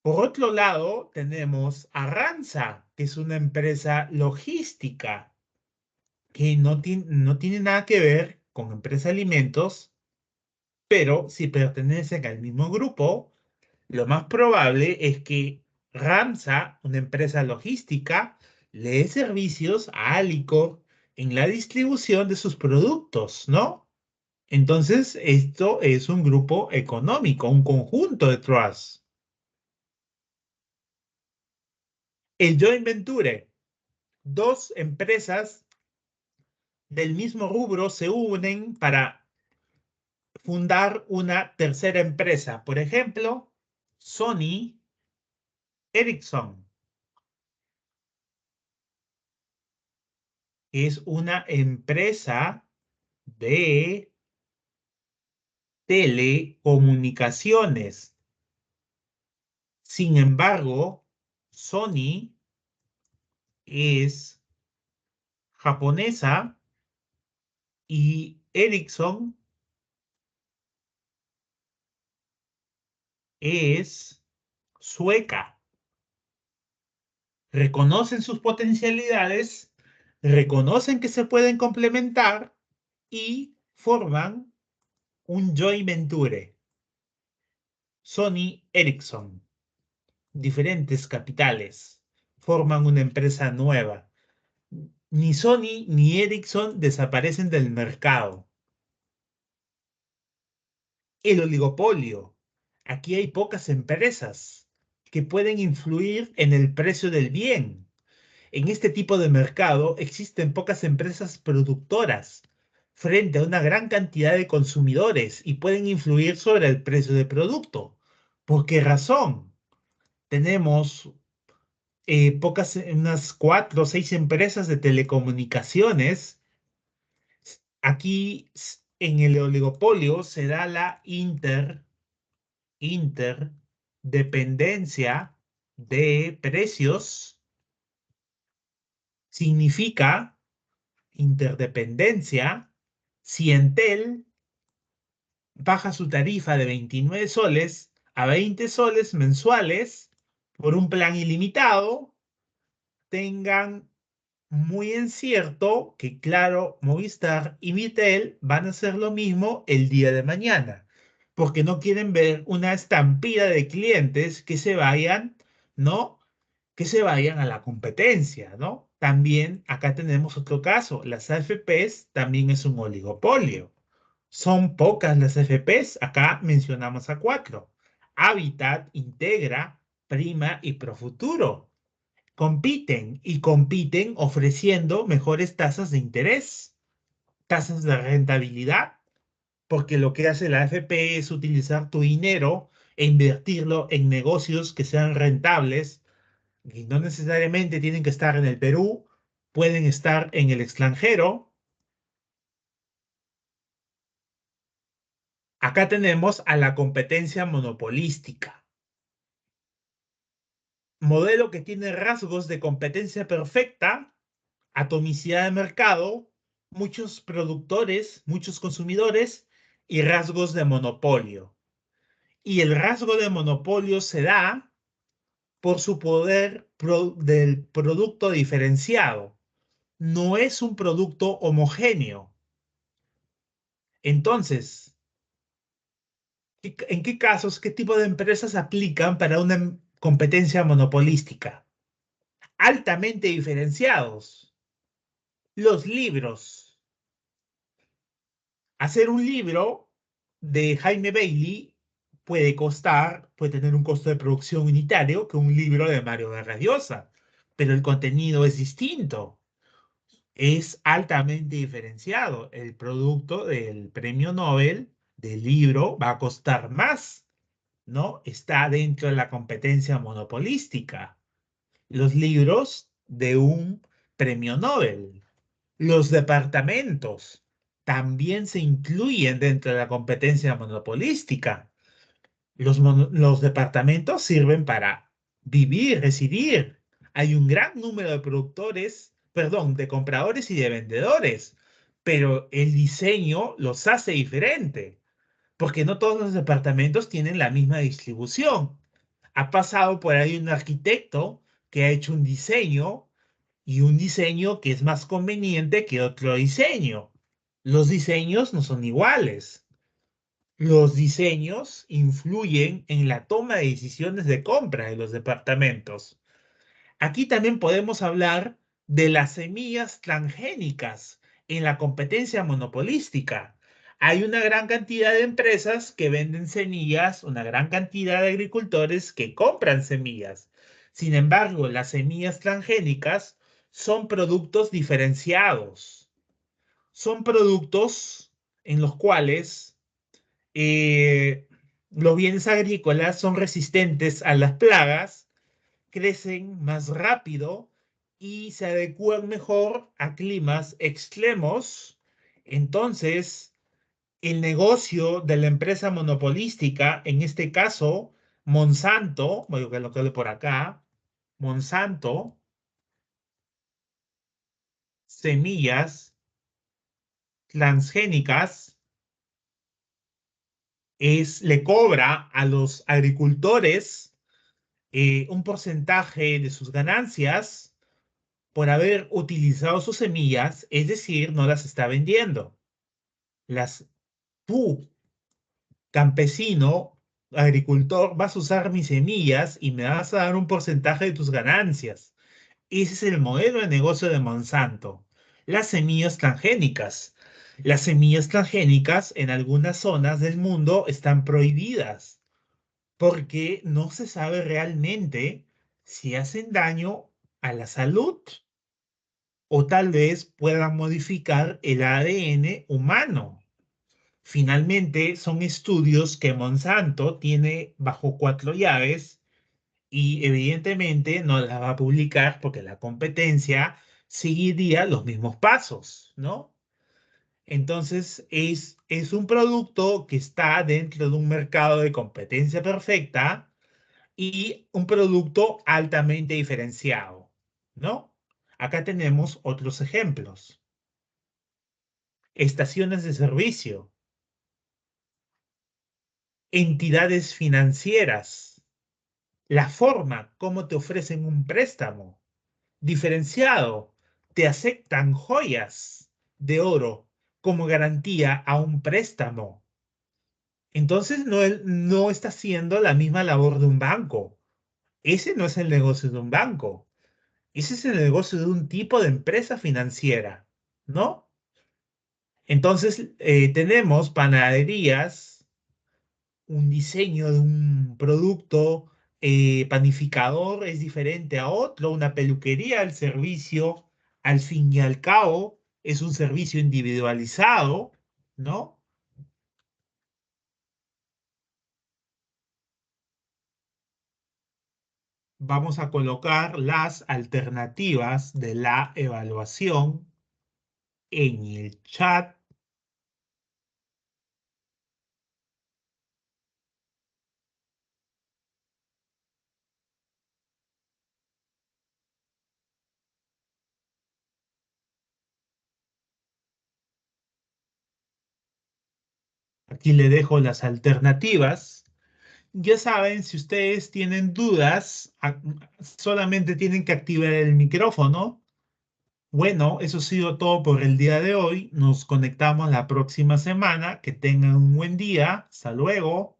Por otro lado, tenemos Arranza, que es una empresa logística que no tiene nada que ver con empresa de alimentos, pero si pertenecen al mismo grupo, lo más probable es que Ramsa, una empresa logística, le dé servicios a Alicor en la distribución de sus productos, ¿no? Entonces, esto es un grupo económico, un conjunto de trusts. El joint venture, dos empresas del mismo rubro se unen para fundar una tercera empresa. Por ejemplo, Sony Ericsson es una empresa de telecomunicaciones. Sin embargo, Sony es japonesa y Ericsson es sueca. Reconocen sus potencialidades, reconocen que se pueden complementar y forman un joint venture. Sony Ericsson, diferentes capitales, forman una empresa nueva. Ni Sony ni Ericsson desaparecen del mercado. El oligopolio. Aquí hay pocas empresas que pueden influir en el precio del bien. En este tipo de mercado existen pocas empresas productoras frente a una gran cantidad de consumidores y pueden influir sobre el precio del producto. ¿Por qué razón? Tenemos unas 4 o 6 empresas de telecomunicaciones. Aquí en el oligopolio se da la interdependencia de precios. Significa interdependencia si Entel baja su tarifa de 29 soles a 20 soles mensuales por un plan ilimitado, tengan muy en cierto que Claro, Movistar y Mitel van a hacer lo mismo el día de mañana, porque no quieren ver una estampida de clientes que se vayan, ¿no? Que se vayan a la competencia, ¿no? También acá tenemos otro caso, las AFPs también es un oligopolio. Son pocas las AFPs, acá mencionamos a 4. Habitat, Integra, Prima y Profuturo compiten y compiten ofreciendo mejores tasas de interés, tasas de rentabilidad, porque lo que hace la AFP es utilizar tu dinero e invertirlo en negocios que sean rentables y no necesariamente tienen que estar en el Perú, pueden estar en el extranjero. Acá tenemos a la competencia monopolística, modelo que tiene rasgos de competencia perfecta, atomicidad de mercado, muchos productores, muchos consumidores y rasgos de monopolio. Y el rasgo de monopolio se da por su poder del producto diferenciado. No es un producto homogéneo. Entonces, ¿en qué casos, qué tipo de empresas aplican para una competencia monopolística? Altamente diferenciados. Los libros. Hacer un libro de Jaime Bailey puede tener un costo de producción unitario que un libro de Mario Vargas Llosa, pero el contenido es distinto. Es altamente diferenciado. El producto del premio Nobel del libro va a costar más, ¿no? Está dentro de la competencia monopolística. Los libros de un premio Nobel. Los departamentos también se incluyen dentro de la competencia monopolística. Los departamentos sirven para vivir, residir. Hay un gran número de productores, perdón, de compradores y de vendedores, pero el diseño los hace diferente, porque no todos los departamentos tienen la misma distribución. Ha pasado por ahí un arquitecto que ha hecho un diseño y un diseño que es más conveniente que otro diseño. Los diseños no son iguales. Los diseños influyen en la toma de decisiones de compra de los departamentos. Aquí también podemos hablar de las semillas transgénicas en la competencia monopolística. Hay una gran cantidad de empresas que venden semillas, una gran cantidad de agricultores que compran semillas. Sin embargo, las semillas transgénicas son productos diferenciados. Son productos en los cuales eh, los bienes agrícolas son resistentes a las plagas, crecen más rápido y se adecúan mejor a climas extremos. Entonces, el negocio de la empresa monopolística, en este caso, Monsanto, voy a colocarlo por acá, Monsanto, semillas transgénicas, le cobra a los agricultores un porcentaje de sus ganancias por haber utilizado sus semillas, es decir, no las está vendiendo. Tú, campesino, agricultor, vas a usar mis semillas y me vas a dar un porcentaje de tus ganancias. Ese es el modelo de negocio de Monsanto. Las semillas transgénicas. Las semillas transgénicas en algunas zonas del mundo están prohibidas porque no se sabe realmente si hacen daño a la salud o tal vez puedan modificar el ADN humano. Finalmente, son estudios que Monsanto tiene bajo 4 llaves y evidentemente no las va a publicar porque la competencia seguiría los mismos pasos, ¿no? Entonces, es un producto que está dentro de un mercado de competencia perfecta y un producto altamente diferenciado, ¿no? Acá tenemos otros ejemplos. Estaciones de servicio, entidades financieras, la forma como te ofrecen un préstamo diferenciado, te aceptan joyas de oro como garantía a un préstamo. Entonces no está haciendo la misma labor de un banco. Ese no es el negocio de un banco. Ese es el negocio de un tipo de empresa financiera, ¿no? Entonces, tenemos panaderías, un diseño de un producto panificador es diferente a otro, una peluquería, el servicio, al fin y al cabo, es un servicio individualizado, ¿no? Vamos a colocar las alternativas de la evaluación en el chat. Aquí le dejo las alternativas. Ya saben, si ustedes tienen dudas, solamente tienen que activar el micrófono. Bueno, eso ha sido todo por el día de hoy. Nos conectamos la próxima semana. Que tengan un buen día. Hasta luego.